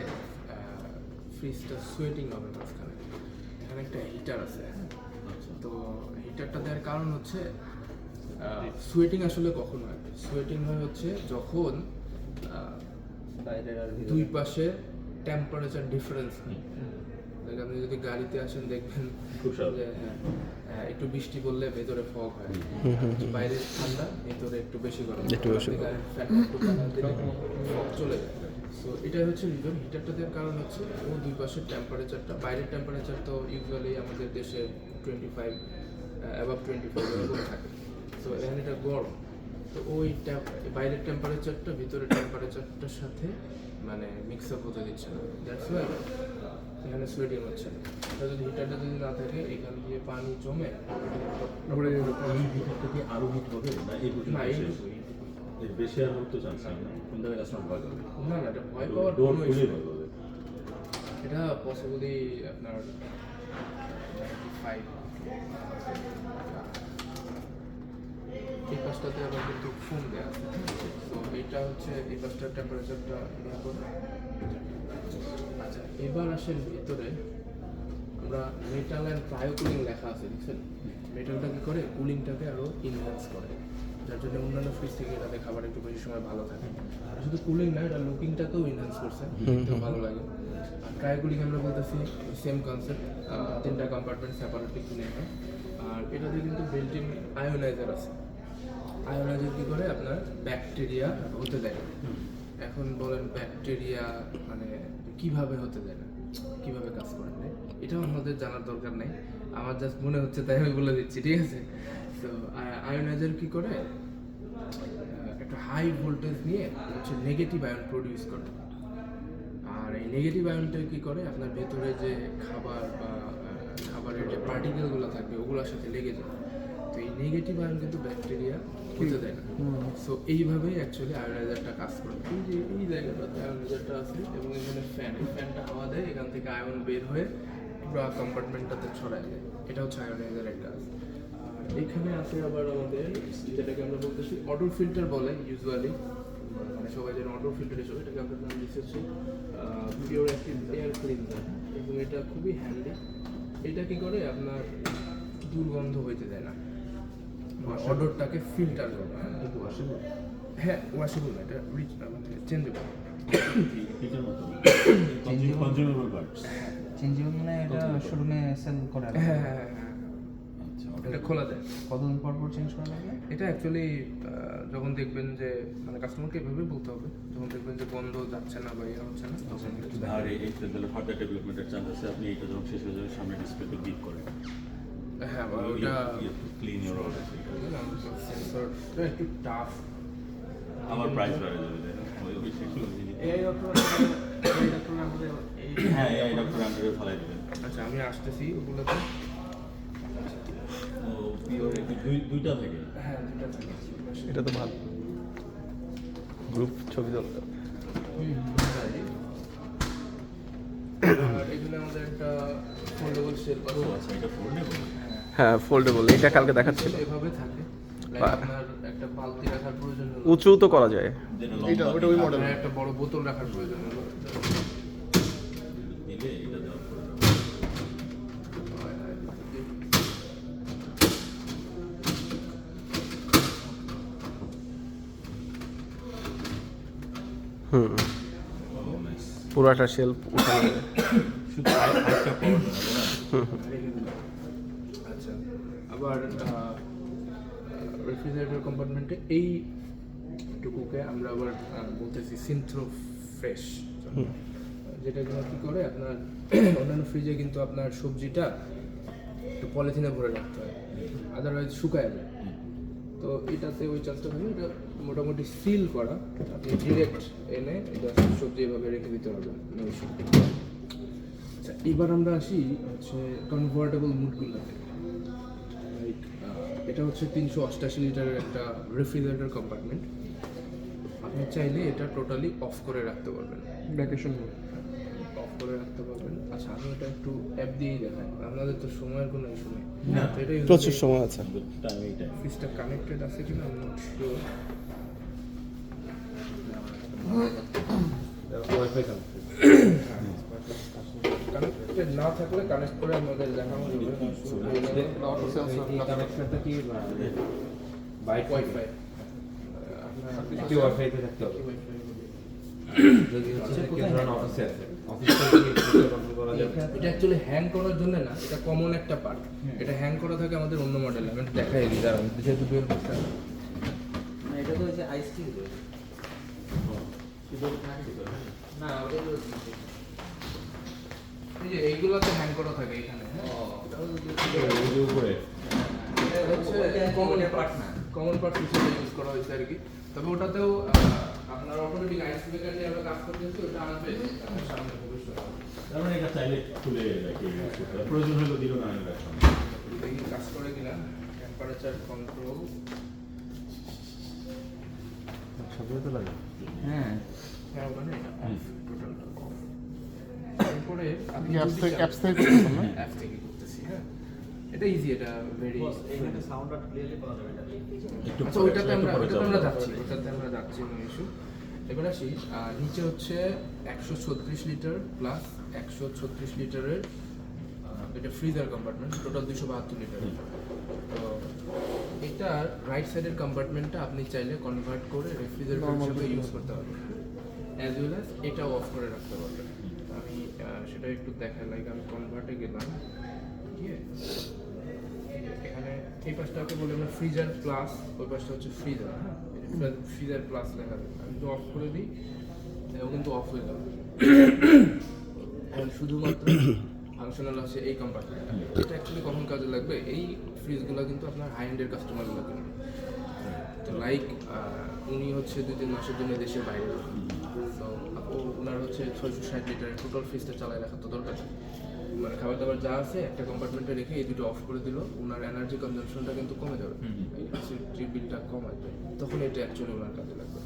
ফ্রিজটা সোয়েটিং হবে মাঝখানে। এখানে একটা হিটার আছে, আচ্ছা। তো হিটারটা দেওয়ার কারণ হচ্ছে সোয়েটিং আসলে কখন হয়? সোয়েটিং হয় হচ্ছে যখন বাইরের আর ভিতরে। দুই পাশে টেম্পারেচার ডিফারেন্স হয়। আপনি যদি গাড়িতে আসেন দেখবেন খুব স্বাভাবিক। যে একটু বৃষ্টি পড়লে ভেতরে ফগ হয়, বাইরে ঠান্ডা ভেতরে একটু বেশি গরম, একটু বেশি আপনি গাড়ির ফ্যানটা একটু টানা দিলে ফগ চলে যায়। সো এটাই হচ্ছে রিজন। হিটারটা দেওয়ার কারণ হচ্ছে ও দুই পাশের টেম্পারেচারটা, বাইরের টেম্পারেচার তো ইউজুয়ালি আমাদের দেশে 25 অ্যাবাভ 25 এরকম থাকে। সো এখানে এটা গরম, তো ওই বাইরের টেম্পারেচারটা ভিতরের টেম্পারেচারটার সাথে মানে মিক্স আপ হতে দিচ্ছে না, দ্যাটস ওয়াই এখানে সোয়েটিং হচ্ছে না। এটা যদি হিটারটা যদি না থাকে এখান দিয়ে পানি জমে তারপরে এই হিটারটা কি আরো হিট হবে না এই পর্যন্ত না, শেষ? এইটুকু। এর বেশি আর হতে চান্স নেই না? কোন জায়গায় কাস্টমার ভয় করবে? না না, এটা ভয় পাওয়ার ডোর কোনো খুলে issue ভয় নেই। করবে। এটা পসিবলি আপনার 95। এই পাশটাতে আবার কিন্তু ফোন দেওয়া আছে, তো এটা হচ্ছে এই পাশটার টেম্পারেচারটা ইয়ে করে। আচ্ছা, এবার আসেন ভিতরে। আমরা মেটাল অ্যান্ড ক্রায়ো কুলিং লেখা আছে, দেখছেন? মেটালটা কি করে কুলিংটাকে আরো ইনহ্যান্স করে, যার জন্য অন্যান্য ফ্রিজ থেকে এটাতে খাবার একটু বেশি সময় ভালো থাকে। আর শুধু কুলিং না, এটা লুকিংটাকেও ইনহ্যান্স করছে, দেখতেও ভালো লাগে। আর ক্রায়ো কুলিং আমরা বলতেছি সেম কনসেপ্ট, 3টা কম্পার্টমেন্ট সেপারেটলি কুলিং হয়। আর এটাতে কিন্তু বিল্ট ইন আয়োনাইজার আছে। আয়োনাইজার কি করে আপনার ব্যাকটেরিয়া হতে দেয় না। এখন বলেন ব্যাকটেরিয়া মানে কিভাবে হতে দেয় না, কিভাবে কাজ করে না, এটাও আমাদের জানার দরকার নেই, আমার জাস্ট মনে হচ্ছে তাই আমি বলে দিচ্ছি, ঠিক আছে? তো আয়োনাইজার কি করে একটা হাই ভোল্টেজ নিয়ে হচ্ছে নেগেটিভ আয়ন প্রডিউস করে। আর এই নেগেটিভ আয়নটা কি করে আপনার ভেতরে যে খাবার বা খাবারের যে পার্টিকেলগুলো থাকবে ওগুলোর সাথে লেগে যায়। তো এই নেগেটিভ আয়ন কিন্তু ব্যাকটেরিয়া হতে দেয় না। সো এইভাবেই অ্যাকচুয়ালি আয়োনাইজারটা কাজ করে। এই যে এই জায়গাটাতে আয়োনাইজারটা আছে এবং এখানে ফ্যান, এই ফ্যানটা হাওয়া দেয়, এখান থেকে আয়ন বের হয়ে পুরো কম্পার্টমেন্টটাতে ছড়ায় যায়। এটা হচ্ছে আয়োনাইজারের কাজ। আর এখানে আছে আবার আমাদের যেটাকে আমরা বলতেছি অটো ফিল্টার বলে ইউজুয়ালি, মানে সবাই যেন আউটডোর ফিল্টারেশন, এটাকে আমরা নাম দিচ্ছি হচ্ছে পিওর অ্যাক্টিভ এয়ার ক্লিনজার, এবং এটা খুবই হ্যান্ডি। এটা কি করে আপনার দুর্গন্ধ হইতে দেয় না, অডরটাকে ফিল্টার করে। হ্যাঁ, ওয়াশেবল না, এটা চেঞ্জেবল। পিকের মতো কনজিউমেবল পার্টস। চেঞ্জেবল মানে এটা শোরুমে সেল করা লাগে? হ্যাঁ হ্যাঁ হ্যাঁ, আচ্ছা এটা খোলা যায়। কতদিন পর পর চেঞ্জ করা লাগে? এটা অ্যাকচুয়ালি যখন দেখবেন যে মানে কাস্টমারকে এভাবে বলতে হবে, যখন দেখবেন যে গন্ধ যাচ্ছে না বা ইয়ে হচ্ছে না, তখন আর এইটা তাহলে ফার্দার ডেভেলপমেন্টের চান্স আছে, আপনি এটা যখন শেষ হয়ে যাবে সামনে ডিসপ্লেতে বিট করেন। হ্যাঁ, বা ওটা ক্লিন ইউর অর্ডার। সেন্সরটা একটু টাফ। আমার প্রাইস বাড়ে যাবে, তাই না? ওই সেগুলো জিনিস। এই ডক্টর আমাদের হ্যাঁ, এই ডক্টর আন্ডারে ফেলাই দেবেন। আচ্ছা, আমি আসতেছি ওগুলোতে। ও পিওর দুইটা থেকে। হ্যাঁ, দুটা থাকে। এটা তো ভালো গ্রুপ ছবি তুলতে। আর এখানে আমাদের একটা ফোল্ডেবল শেলফ আছে। আচ্ছা, এটা ফোল্ডেবল। হ্যাঁ ফোল্ডেবল, এটা কালকে দেখাচ্ছিল। এভাবে থাকে, like বাহ। আপনার একটা বালতি রাখার প্রয়োজন হলো, উঁচু তো করা যায়। এইটা ওটা ওই মডেল। আপনার একটা বড় বোতল রাখার প্রয়োজন হলো। দিলে এটা দেওয়ার পরে হুম, পুরাটা শেলফ উঠানো যায়। শুধু আরেকটা পাওয়ার যাবে না। আচ্ছা, আবার রেফ্রিজারেটর কম্পার্টমেন্টে এই টুকুকে আমরা আবার বলতেছি সিনথ্রো ফ্রেশ, যেটা কিনা কী করে আপনার অন্যান্য ফ্রিজে কিন্তু আপনার সবজিটা একটু পলিথিনে ভরে রাখতে হয়, আদারওয়াইজ শুকায় যায়। তো এটাতে ওই চান্সটা থাকে, এটা মোটামুটি সিল করা, আপনি ডিরেক্ট এনে এটা সবজি এভাবে রেখে দিতে পারবেন, no issue। আচ্ছা, এবার আমরা আসি হচ্ছে কনভার্টেবল মুডগুলোতে। লাইক এটা হচ্ছে 388 লিটারের একটা রেফ্রিজারেটর কম্পার্টমেন্ট। আপনি চাইলে এটা টোটালি অফ করে রাখতে পারবেন, ভ্যাকেশন অফ করে রাখতে পারবেন। আচ্ছা, আমি এটা একটু অ্যাপ দিয়েই দেখাই, আপনাদের তো সময়ের কোনো ইস্যু নেই। না, তো এটাই প্রচুর সময় আছে। টাইম এইটা। ফ্রিজটা কানেক্টেড আছে কিনা আমি নট শিওর। কানেক্টেড না থাকলে কানেক্ট করে আমাদের দেখানো যাবে। অটো সেন্সর কানেকশনটা কি বাইট ওয়াইফাই কি ওয়াইফাইতে থাকতে হবে? ওয়াইফাই যদি হচ্ছে কেউ ধরেন অফিসে আছে, অফিসে কি কন্ট্রোল করা যাবে? এটা অ্যাকচুয়ালি হ্যাং করার জন্য না, এটা কমন একটা পার্ট। এটা হ্যাং করা থাকে আমাদের অন্য মডেলে, আমি দেখাই দিই, দাঁড়ান, যেহেতু ডুয়েল বক্স থাকে। না, এটা তো ওই যে আইস টি না, ওটা তো এই যে এইগুলোতে হ্যাং করা থাকে এখানে, হ্যাঁ। ওই যে উপরে এটা হচ্ছে কমন ওটা পার্ট part না, না। কমন পার্ট হিসেবে ইউজ করা হয়েছে আর কি। তবে ওটাতেও আপনার অটোমেটিক আইস মেকার নিয়ে আমরা কাজ করতে হচ্ছে, ওটা আসবে সামনে ভবিষ্যতে। তার মানে এটা চাইলে খুলে রাখি, প্রয়োজন হলে দিল না আমি রাখলাম। দেখি কাজ করে কিনা। টেম্পারেচার কন্ট্রোল, হ্যাঁ হ্যাঁ, ওখানে টোটালটা অফ। এরপরে আপনি অ্যাপস যদি থেকে চান- অ্যাপস থেকে করতেছেন না? অ্যাপ থেকে করতেছি, হ্যাঁ। এটা ইজি, এটা ভেরি। একটু আচ্ছা, পরে, ওইটাতে একটু আমরা পরে ওইটাতে আমরা যাবো। যাচ্ছি, নো ইস্যু। এবার আসি, নিচে হচ্ছে 136 লিটার প্লাস 136 লিটারের এটা ফ্রিজার কম্পার্টমেন্ট, টোটাল 272 লিটার। তো এটার রাইট সাইডের কম্পার্টমেন্টটা আপনি চাইলে কনভার্ট করে রেফ্রিজারেটর Normal হিসেবে করে ইউজ করতে পারবেন, অ্যাজ ওয়েল অ্যাজ এটাও অফ করে রাখতে পারবেন। আমি সেটা একটু দেখাই, লাইক আমি কনভার্টে গেলাম, গিয়ে এখানে এই পাশটাকে বলি আমরা ফ্রিজার প্লাস, ওই পাশটা হচ্ছে ফ্রিজার, হ্যাঁ। ফ্রিজার প্লাস লেখা আছে, আমি তো অফ করে দিই, ও কিন্তু অফ হয়ে যাবে। এখন শুধুমাত্র ফাংশনাল আছে এই কম্পার্টমেন্টটা। এটা অ্যাকচুয়ালি কখন কাজে লাগবে, এই ফ্রিজগুলো কিন্তু আপনার হাই এন্ডের কাস্টমারগুলো কিনবে। তো লাইক উনি হচ্ছে 2-3 মাসের জন্য দেশের বাইরে, তো ওনার হচ্ছে 660 লিটারের টোটাল ফ্রিজটা চালায় রাখা তো দরকার, মানে খাবার দাবার যা আছে একটা কম্পার্টমেন্টে রেখে এই দুটো অফ করে দিল, ওনার এনার্জি কনজাম্পশনটা কিন্তু কমে যাবে, ইলেকট্রিসিটি বিলটা কমাবে, তখন এটা অ্যাকচুয়ালি ওনার কাজে লাগবে।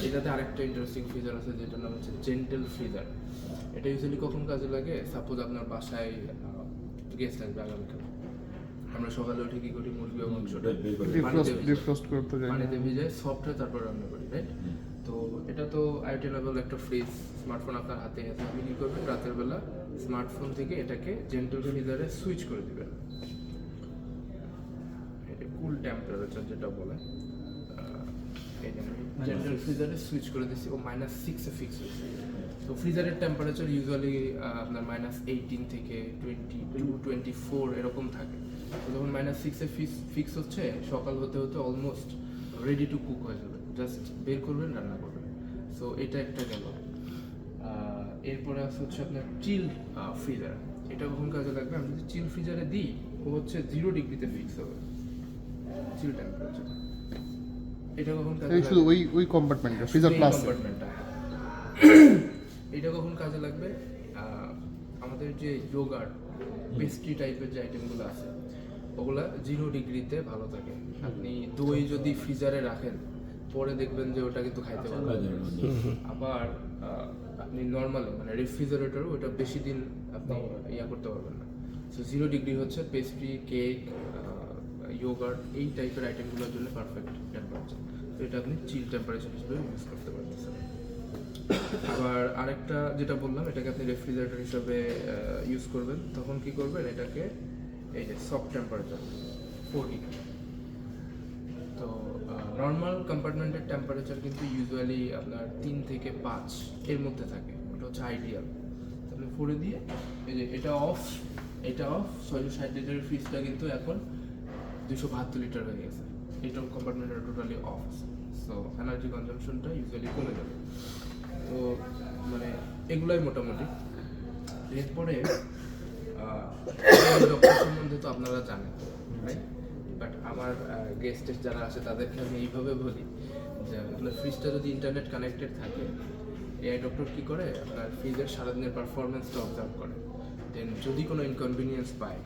এটাতে আরেকটা ইন্টারেস্টিং ফিচার আছে যেটার নাম হচ্ছে জেন্টেল ফ্রিজার। এটা ইউজুয়ালি কখন কাজে লাগে, সাপোজ আপনার বাসায় গেস্ট আসবে আগামীকাল, আমরা সকালে উঠে কি করি, মুরগি ও মাংসটা ডিফ্রস্ট করতে যাই। পানিতে ভিজাই সফট হয়, তারপর রান্না করি, রাইট? তো তো এটা তো আইটি লেভেল একটা ফ্রিজ, স্মার্টফোন আপনার হাতে আছে, আপনি কী করবেন রাতের বেলা স্মার্টফোন থেকে এটাকে জেন্টাল ফ্রিজারে সুইচ করে দিবেন। এটা কুল টেম্পারেচার যেটা বলে, জেন্টাল ফ্রিজারে সুইচ করে দিচ্ছি, ও -6-এ ফিক্স হয়েছে। তো ফ্রিজারের টেম্পারেচার ইউজুয়ালি আপনার -18 থেকে 22-24 এরকম থাকে। তো যখন -6-এ ফিক্স হচ্ছে, সকাল হতে হতে অলমোস্ট রেডি টু কুক হয়ে যাবে, জাস্ট বের করবেন, রান্না করবেন। সো এটা একটা গেল। এরপরে আছে হচ্ছে আপনার চিল ফ্রিজার। এটা কখন কাজে লাগবে? আমি যদি চিল ফ্রিজারে দিই, ও হচ্ছে 0 ডিগ্রিতে ফিক্স হবে চিল টেম্পারেচার। এটা কখন কাজে এই শুধু লাগবে? ওই কম্পার্টমেন্টটা ফ্রিজার এই প্লাস কম্পার্টমেন্টটা। এটা কখন কাজে লাগবে? আমাদের যে ইয়োগার্ট, পেস্ট্রি টাইপের যে আইটেমগুলো আছে, ওগুলা 0 ডিগ্রিতে ভালো থাকে। আপনি দই যদি ফ্রিজারে রাখেন, পরে দেখবেন যে ওটা কিন্তু খাইতে পারবেন না। আবার আপনি নর্মালি মানে রেফ্রিজারেটরও ওটা বেশি দিন আপনি করতে পারবেন না। সো 0 ডিগ্রি হচ্ছে পেস্ট্রি, কেক, ইয়োগার্ট এই টাইপের আইটেমগুলোর জন্য পারফেক্ট টেম্পারেচার। তো এটা আপনি চিল টেম্পারেচার হিসেবে ইউজ করতে পারতেছেন। আবার আরেকটা যেটা বললাম, এটাকে আপনি রেফ্রিজারেটর হিসাবে ইউজ করবেন, তখন কি করবেন? এটাকে এই যে সফট টেম্পারেচার 4 ডিগ্রি। তো নর্মাল কম্পার্টমেন্টের টেম্পারেচার কিন্তু ইউজুয়ালি আপনার 3 থেকে 5 এর মধ্যে থাকে, ওটা হচ্ছে আইডিয়াল। আপনি 4 দিয়ে এই যে এটা অফ 660 লিটারের ফ্রিজটা কিন্তু এখন 272 লিটার হয়ে গেছে। এটা কম্পার্টমেন্টটা টোটালি অফ। সো এনার্জি কনজাম্পশনটা ইউজুয়ালি কমে যাবে। তো মানে এগুলাই মোটামুটি। এরপরে ডক্টর সম্বন্ধে তো আপনারা জানেন, রাইট? বাট আমার গেস্ট যারা আসে তাদেরকে আমি এইভাবে বলি যে আপনার ফ্রিজটা যদি ইন্টারনেট কানেক্টেড থাকে, এআই ডক্টর কী করে? আপনার ফ্রিজের সারাদিনের পারফরমেন্সটা অবজার্ভ করে। দেন যদি কোনো ইনকনভিনিয়েন্স পায়,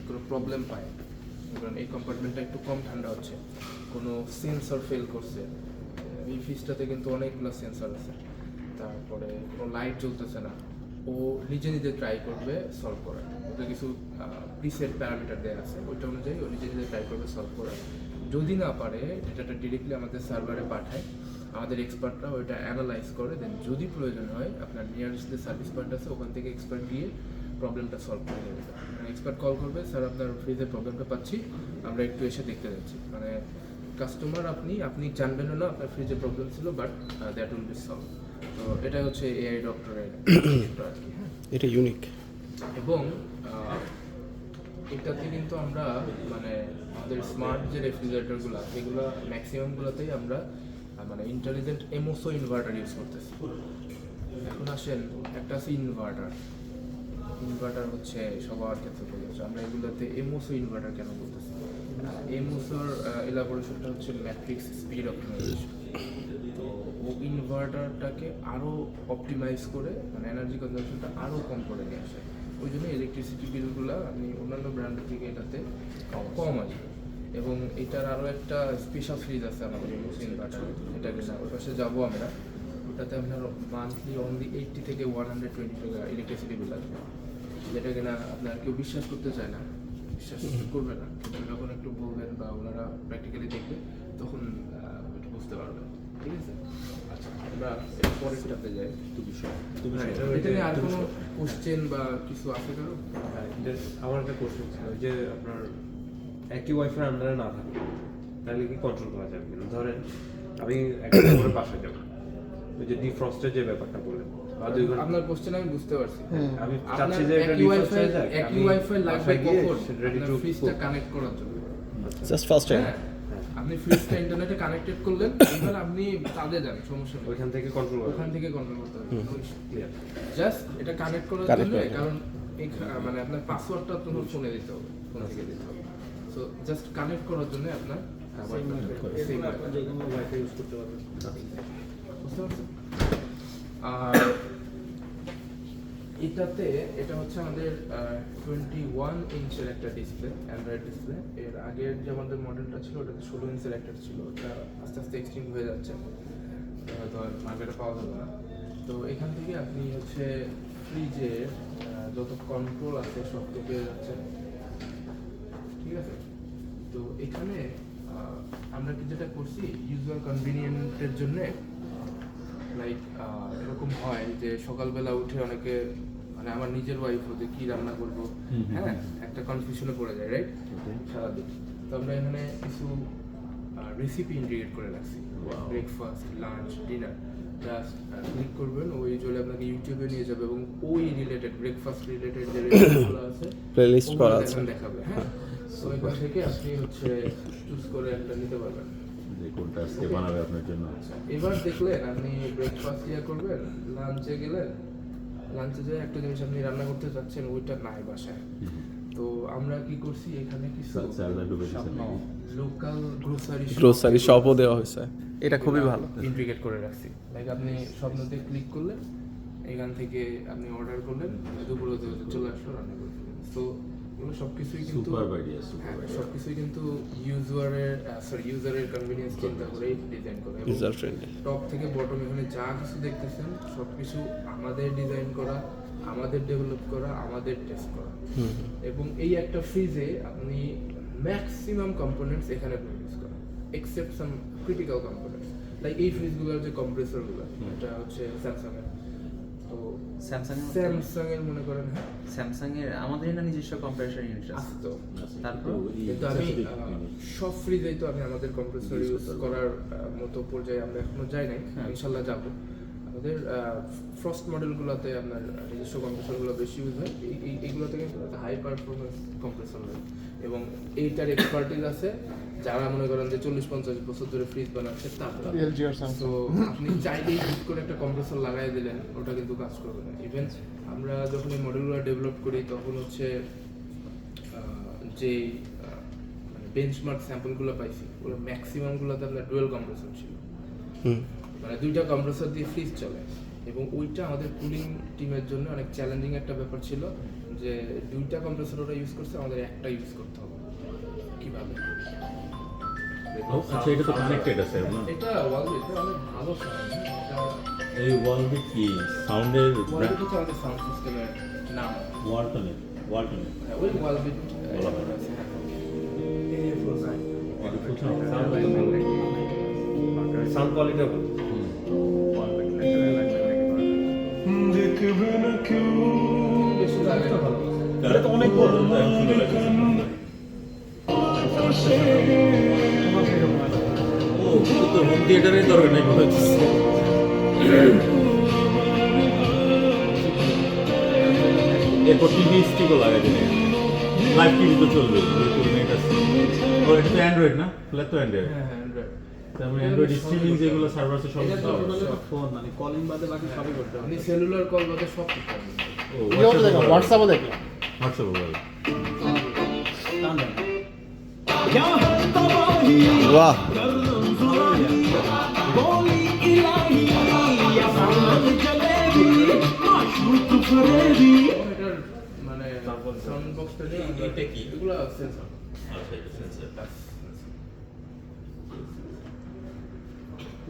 কোনো প্রবলেম পায়, কারণ এই কম্পার্টমেন্টটা একটু কম ঠান্ডা হচ্ছে, কোনো সেন্সর ফেল করছে, এই ফ্রিজটাতে কিন্তু অনেকগুলো সেন্সর আছে, তারপরে কোনো লাইট জ্বলতেছে না, ও নিজে ট্রাই করবে সলভ করার। ওটা কিছু প্রিসেট প্যারামিটার দেওয়া আছে, ওইটা অনুযায়ী ও নিজে ট্রাই করবে সলভ করার। যদি না পারে, ডেটাটা ডিরেক্টলি আমাদের সার্ভারে পাঠায়, আমাদের এক্সপার্টরা ওইটা অ্যানালাইজ করে, দেন যদি প্রয়োজন হয় আপনার নিয়ারেস্ট যে সার্ভিস পয়েন্ট আছে ওখান থেকে এক্সপার্ট গিয়ে প্রবলেমটা সলভ করে দেবে। এক্সপার্ট কল করবে, স্যার আপনার ফ্রিজের প্রবলেমটা পাচ্ছি, আমরা একটু এসে দেখতে যাচ্ছি। মানে কাস্টমার আপনি জানবেনও না আপনার ফ্রিজে প্রবলেম ছিল, but that will be solve. তো এটা হচ্ছে এআই ডক্টরের আর কি। হ্যাঁ, এটা ইউনিক। এবং এটাতে কিন্তু আমরা মানে আমাদের স্মার্ট যে রেফ্রিজারেটরগুলো এগুলো ম্যাক্সিমামগুলোতেই আমরা মানে ইন্টেলিজেন্ট এমওসো ইনভার্টার ইউজ করতেছি। এখন আসেন, একটা আছে ইনভার্টার হচ্ছে সবার ক্ষেত্রে প্রযোজ্য। আমরা এগুলোতে এমওসো ইনভার্টার কেন বলতেছি? এমওসোর এলাবোরেশনটা হচ্ছে ম্যাট্রিক্স স্পিড অপটিমাইজেশন। তো ও ইনভার্টারটাকে আরও অপটিমাইজ করে মানে এনার্জি কনজাম্পশনটা আরও কম করে নিয়ে আসে। ওই জন্য ইলেকট্রিসিটি বিলগুলো আপনি অন্যান্য ব্র্যান্ডের থেকে এটাতে কম আসবে। এবং এটার আরও একটা স্পেশাল ফ্রিজ আছে আমাদের এমওসো ইনভার্টারে, এটা কিনা ওই পাশে যাবো আমরা। ওটাতে আপনার মান্থলি অনলি 80 থেকে 120 টাকা ইলেকট্রিসিটি বিল আসবে, যেটা কিনা আপনার কেউ বিশ্বাস করতে চায় না, বিশ্বাস করবে না। যখন একটু বলবেন বা ওনারা প্র্যাকটিক্যালি দেখবে, তখন একটু বুঝতে পারবেন। ঠিক আছে, আচ্ছা আমরা পরেরটাতে যাই। এটা নিয়ে আর কোনো কোশ্চেন বা কিছু আছে কারো? আমার একটা কোশ্চেন ছিল যে আপনার একই ওয়াইফাই আন্ডারে না থাকে তাহলে কি কন্ট্রোল করা যাবে কিনা? ধরেন আমি একটা করে বাসায় যাবো, ওই যে ডিফ্রস্টের যে ব্যাপারটা বললেন, বা 2 ঘন্টা আপনার কোশ্চেন আমি বুঝতে পারছি। আমি আপনার চাচ্ছি যে এটা ডিফ্রস্ট হয়ে যাক, একই ওয়াইফাই লাগবে কখন? রেডি টু ফ্রিজটা কানেক্ট করার জন্য। Just first time. হ্যাঁ, আপনি ফ্রিজটা ইন্টারনেটে কানেক্টেড করলেন, এবার আপনি তাদের যান, সমস্যা নেই, ওইখান থেকে কন্ট্রোল করা ওখান থেকে কন্ট্রোল করতে হবে। ক্লিয়ার। জাস্ট এটা কানেক্ট করার Connect জন্য, করার জন্য। কারণ মানে আপনার পাসওয়ার্ডটা তোমার ফোনে দিতে হবে, ফোন থেকে দিতে হবে। সো জাস্ট কানেক্ট করার জন্য আপনার same Wi-Fi। যে কোনো ওয়াইফাই ইউজ করতে পারবেন। বুঝতে পারছেন? আর এটা হচ্ছে আমাদের 21 ইঞ্চের একটা ডিসপ্লে, অ্যান্ড্রয়েড ডিসপ্লে। এর আগের যে আমাদের মডেলটা ছিল ওটাতে 16 ইঞ্চের একটা ছিল, ওটা আস্তে আস্তে এক্সটিংড হয়ে যাচ্ছে, হয়তো মার্কেটে পাওয়া যাবে না। তো এখান থেকে আপনি হচ্ছে ফ্রিজের যত কন্ট্রোল আছে সব তো পেয়ে যাচ্ছেন। ঠিক আছে, তো এখানে আমরা কি যেটা করছি, ইউজুয়াল কনভিনিয়েন্টের জন্য লাইক এরকম হয় যে সকালবেলা উঠে অনেকে মানে আমার নিজের ওয়াইফ যে কি রান্না করবো, হ্যাঁ একটা কনফিউশনে পড়ে যায়, রাইট? সারাদিন তো আমরা এখানে কিছু রেসিপি ইন্টিগ্রেট করে রাখছি, breakfast, lunch, dinner. Just click করবেন, ওই চলে আপনাকে ইউটিউবে নিয়ে যাবে এবং ওই রিলেটেড ব্রেকফাস্ট রিলেটেড যে রেসিপিগুলো আছে Playlist ওগুলো করা আছে। দেখাবে, হ্যাঁ। তো ওইখান থেকে আপনি হচ্ছে চুজ করে একটা নিতে পারবেন। যে কোনটা আজকে বানাবে আপনার জন্য। এবার দেখলেন আপনি ব্রেকফাস্ট ইয়ে করবেন, লাঞ্চে গেলেন, লাঞ্চে যে একটা জিনিস আপনি রান্না করতে চাচ্ছেন ওইটা নাই বাসায়, তো আমরা কি করছি এখানে কিছু চালটা ডুবে গেছে নাকি? লোকাল গ্রোসারি শপও দেওয়া হয়েছে, এটা খুবই ভালো। ইন্টিগ্রেট করে রাখছি। লাইক আপনি স্বপ্নতে ক্লিক করলেন, এখান থেকে আপনি অর্ডার করলেন, দুপুরে চলে আসলো, রান্না করে ফেললেন। তো এগুলো সবকিছুই কিন্তু Superb idea, superb হ্যাঁ, idea. সবকিছুই কিন্তু ইউজারের কনভিনিয়েন্স চিন্তা করে ডিজাইন করা। এবং ইউজার ফ্রেন্ডলি। টপ থেকে বটম এখানে যা কিছু দেখতেছেন সবকিছু আমাদের ডিজাইন করা, আমাদের ডেভেলপ করা, আমাদের টেস্ট করা। এবং এই একটা ফ্রিজে আপনি ম্যাক্সিমাম কম্পোনেন্টস এখানে ইউজ করা, এক্সেপ্ট সাম ক্রিটিক্যাল কম্পোনেন্টস। লাইক এই ফ্রিজগুলোর যে কম্প্রেসরগুলো, এটা হচ্ছে স্যামসাং এর। তো স্যামসাং এর মনে করেন, হ্যাঁ স্যামসাং এর আমাদের না নিজস্ব কম্প্রেসার ইউনিট আছে। আছে তো। তারপর কিন্তু আমি সব ফ্রিজেই তো আমি আমাদের কম্প্রেসর ইউজ করার মতো পর্যায়ে আমরা এখনো যাই নাই, ইনশাল্লাহ যাব। আমাদের ফ্রস্ট মডেলগুলোতে আপনার নিজস্ব কম্প্রেসরগুলো বেশি ইউজ হয়, এইগুলোতে কিন্তু হাই পারফরমেন্স কম্প্রেসর হয় এবং এইটার এক্সপার্টিস আছে যারা মনে করেন যে 40-50 বছর ধরে ফ্রিজ বানাচ্ছে তারা। LG আর Samsung। তো আপনি চাইলেই হুট করে একটা কম্প্রেসর লাগাই দিলেন, ওটা কিন্তু কাজ করবে না। ইভেন আমরা যখন এই মডেলগুলো ডেভেলপ করি তখন হচ্ছে যে মানে বেঞ্চমার্ক স্যাম্পলগুলো পাইছি ওগুলো ম্যাক্সিমামগুলোতে আপনার ডুয়েল কম্প্রেসর ছিল, মানে দুইটা কম্প্রেসর দিয়ে ফ্রিজ চলে। এবং ওইটা আমাদের কুলিং টিমের জন্য অনেক চ্যালেঞ্জিং একটা ব্যাপার ছিল যে দুইটা কম্প্রেসর ওরা ইউজ করছে, আমাদের একটা ইউজ করতে হবে কিভাবে। আচ্ছা, এটা তো কানেক্টেড আছে না? এটা ওয়ালবিট, এটা অনেক ভালো সাউন্ড। এটা এই ওয়ালবিট কি সাউন্ডের ওয়ালবিট হচ্ছে আমাদের সাউন্ড সিস্টেমের নাম। ওয়ালটনের হ্যাঁ, ওই ওয়ালবিট বলা হয়। আছে, হ্যাঁ। এই ফুল সাইড। এটা ফুল সাউন্ড। সাউন্ড কোয়ালিটিও ভালো। বেশি লাগে না, ভালো। এটা তো অনেক বড়, তো এখন সুন্দর লাগছে। ও, কিন্তু তো হোম থিয়েটারের দরকার নেই মনে হচ্ছে। এরপর টিভি স্টিকও লাগাই দিলে লাইভ টিভি তো চলবে। ও, এটা তো অ্যান্ড্রয়েড না? ফ্ল্যাট তো অ্যান্ড্রয়েড। হ্যাঁ, হ্যাঁ, Android। তারপরে অ্যান্ড্রয়েড স্ট্রিমিং যেগুলো সার্ভার আছে সব এটা তো চলবে। ফোন মানে কলিং বাদে বাকি সবই করতে হবে। আপনি সেলুলার কল বাদে সব করতে পারবেন। ও, ইয়েও দেখলাম, হোয়াটসঅ্যাপও দেখলাম। হোয়াটসঅ্যাপ বল। টান দেন। বাহ, এটার মানে সাউন্ড বক্সটা নিয়ে এটা কি? এগুলো সেন্সর। আচ্ছা, এটা সেন্সর।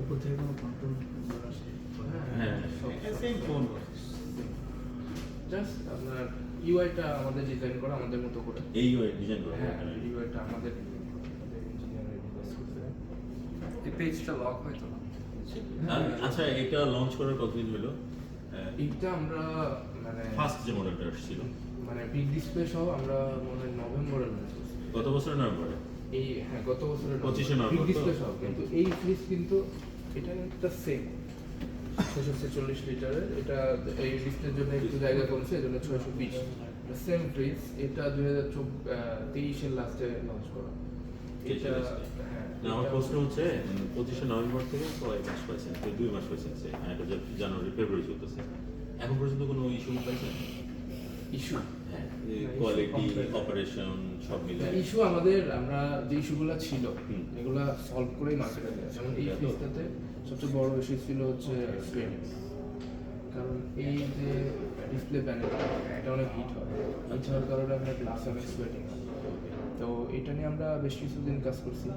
উপর থেকে কোনো কন্ট্রোল আসে, হ্যাঁ। Same phone. জাস্ট আপনার ইউআইটা আমাদের ডিজাইন করা আমাদের মতো করে। এই ডিজাইন করা। হ্যাঁ, ইউআইটা আমাদের ইঞ্জিনিয়ারের ডিজাইন করতে। এই পেজটা লক হয়তো না। আচ্ছা, এটা লঞ্চ করার কতদিন হলো? এইটা আমরা মানে ফার্স্ট যে মডেলটা আসছিল মানে বিগ ডিসপ্লে সহ আমরা মনে হয় নভেম্বরে লঞ্চ করছি। গত বছরের নভেম্বরে। এই হ্যাঁ, গত বছরের 25শে নভেম্বর বিগ তো? ডিসপ্লে সহ, কিন্তু এই ফ্রিজ কিন্তু এটা একটা সেম 646 লিটারের। এটা এই ডিসপ্লের জন্য একটু জায়গা কমছে, এজন্য 620। সেম ফ্রিজ, এটা 2023 এর লাস্টে লঞ্চ করা। এটা হ্যাঁ, না, আমার এটা- প্রশ্ন হচ্ছে 25শে নভেম্বর থেকে কয় মাস পাইছেন? 2 মাস পাইছেন। আর এটা জানুয়ারি ফেব্রুয়ারি চলতেছে। এখন পর্যন্ত কোনো ইস্যু পাইছেন? ইস্যু হ্যাঁ, issue কোয়ালিটি, complete। অপারেশন সব মিলে। ইস্যু আমরা যে ইস্যুগুলো ছিল এগুলা সলভ করেই মার্কেটে দেওয়া। যেমন এই ফ্রিজটাতে সবচেয়ে বড় ইস্যু ছিল হচ্ছে স্ক্রিনিং, কারণ এই যে ডিসপ্লে প্যানেল এটা অনেক হিট হয়, হিট হওয়ার কারণে আপনার গ্লাস অনেক সোয়েটিং হয়। তো এটা নিয়ে আমরা বেশ কিছুদিন কাজ করছি,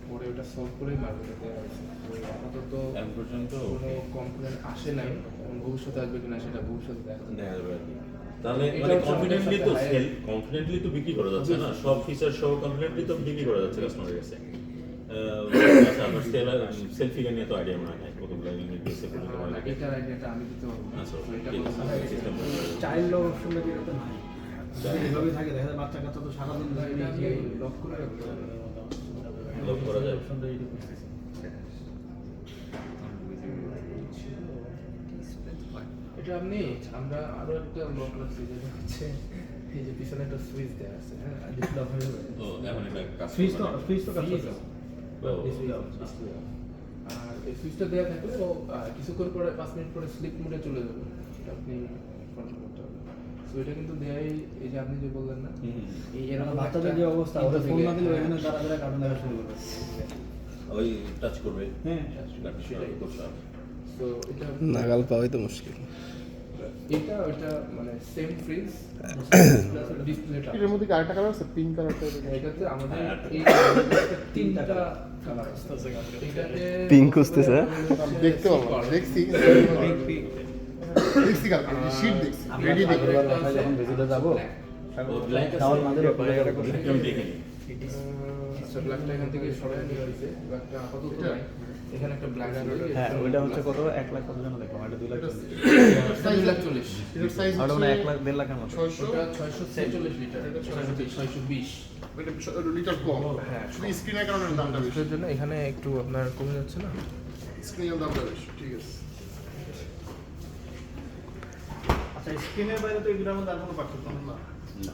পরে ওটা সলভ করেই মার্কেটে দেওয়া হয়েছে। তো আপাতত এখন পর্যন্ত কোনো কমপ্লেন আসে নাই, এবং ভবিষ্যতে আসবে কিনা সেটা ভবিষ্যতে দেখা যাবে। দেখা যাবে আর কি। তাহলে এটা মানে হচ্ছে কনফিডেন্টলি তো আমাদের সাথে কনফিডেন্টলি তো বিক্রি করা যাচ্ছে না, সব ফিচার সহ কনফিডেন্টলি তো বিক্রি করা যাচ্ছে কাস্টমারের কাছে। আচ্ছা, আপনার সেলফি নিয়ে তো আইডিয়া মনে হয়। কতগুলো ইউনিট গেছে কোনো তোমার লাগে এটার আইডিয়াটা আমি দিতে পারবো না। আচ্ছা তো এটা ঠিক বলতে আছে হবে। সিস্টেম চাইল্ড লক অপশনটা কি এটাতে নাই? যদি এভাবেই থাকে দেখা যায় বাচ্চা কাচ্চা তো সারাদিন না, এটা আমি লক করে রাখতে হবে। লক করা যায় অপশনটা রেডি করতেছি। এটা আপনি আমরা আরো একটা লক রাখছি যেটা হচ্ছে এই যে পিছনে একটা সুইচ দেওয়া আছে, হ্যাঁ, ডিসপ্লে অফ হয়ে যাবে। তো এখন এটা কাজ ফ্রিজ তো করবে না। ফ্রিজ তো কাজ Freeze করতেছে। তো ডিসপ্লে অফ। আর এই সুইচটা দেওয়া থাকলে ও কিছুক্ষণ পরে 5 মিনিট পরে স্লিপ মোডে চলে যাবে, এটা আপনি কন্ট্রোল করতে হবে। সো এটা কিন্তু দেয়াই, এই যে আপনি যে বললেন না, হুম। এই এরকম বাচ্চাদের একটা যে অবস্থা ওরা ফোন না দিলে এখানে তারা তারা কার্টুন দেখা শুরু করবে। ওই টাচ করবে হ্যাঁ সেটাই করতে হবে সো এটা নাগাল পাওয়াই তো মুশকিল। এটা ওইটা মানে সেম ফ্রিজ ডিসপ্লেটা এটার মধ্যে কি আরেকটা কালার আছে, পিঙ্ক কালারটা? এটাতে আমাদের হ্যাঁ, এই তিনটা কালার আছে। এটাতে Pink খুঁজতেছে, হ্যাঁ? দেখতে পারবো না, দেখছি দেখছি কালকে শীট দেখছি, রেডি দেখি। যখন ভিজিটে যাবো ও ব্ল্যাক খাওয়ার মাঝে আমি দেখিনি আচ্ছা, ব্ল্যাকটা এখান থেকে সরাই নিয়ে হয়েছে, ব্ল্যাকটা আপাতত নাই। এখানে একটা ব্ল্যাক হ্যাঁ ওইটা হচ্ছে কত 1 লাখ কত জন্য দেখলাম এটা 2 লাখ 40 240 এটার সাইজ আর মানে 1 লাখ 1.5 লাখের মতো 600, ওটা 646 লিটার, এটা 620 এটা লিটার কম। হ্যাঁ, শুধু স্ক্রিনের কারণে দামটা বেশি, এর জন্য এখানে একটু আপনার কমে যাচ্ছে না। স্ক্রিনের দামটা বেশি। ঠিক আছে। আচ্ছা স্ক্রিনের বাইরে তো এগুলোর মধ্যে আর কোনো পার্থক্য নেই। না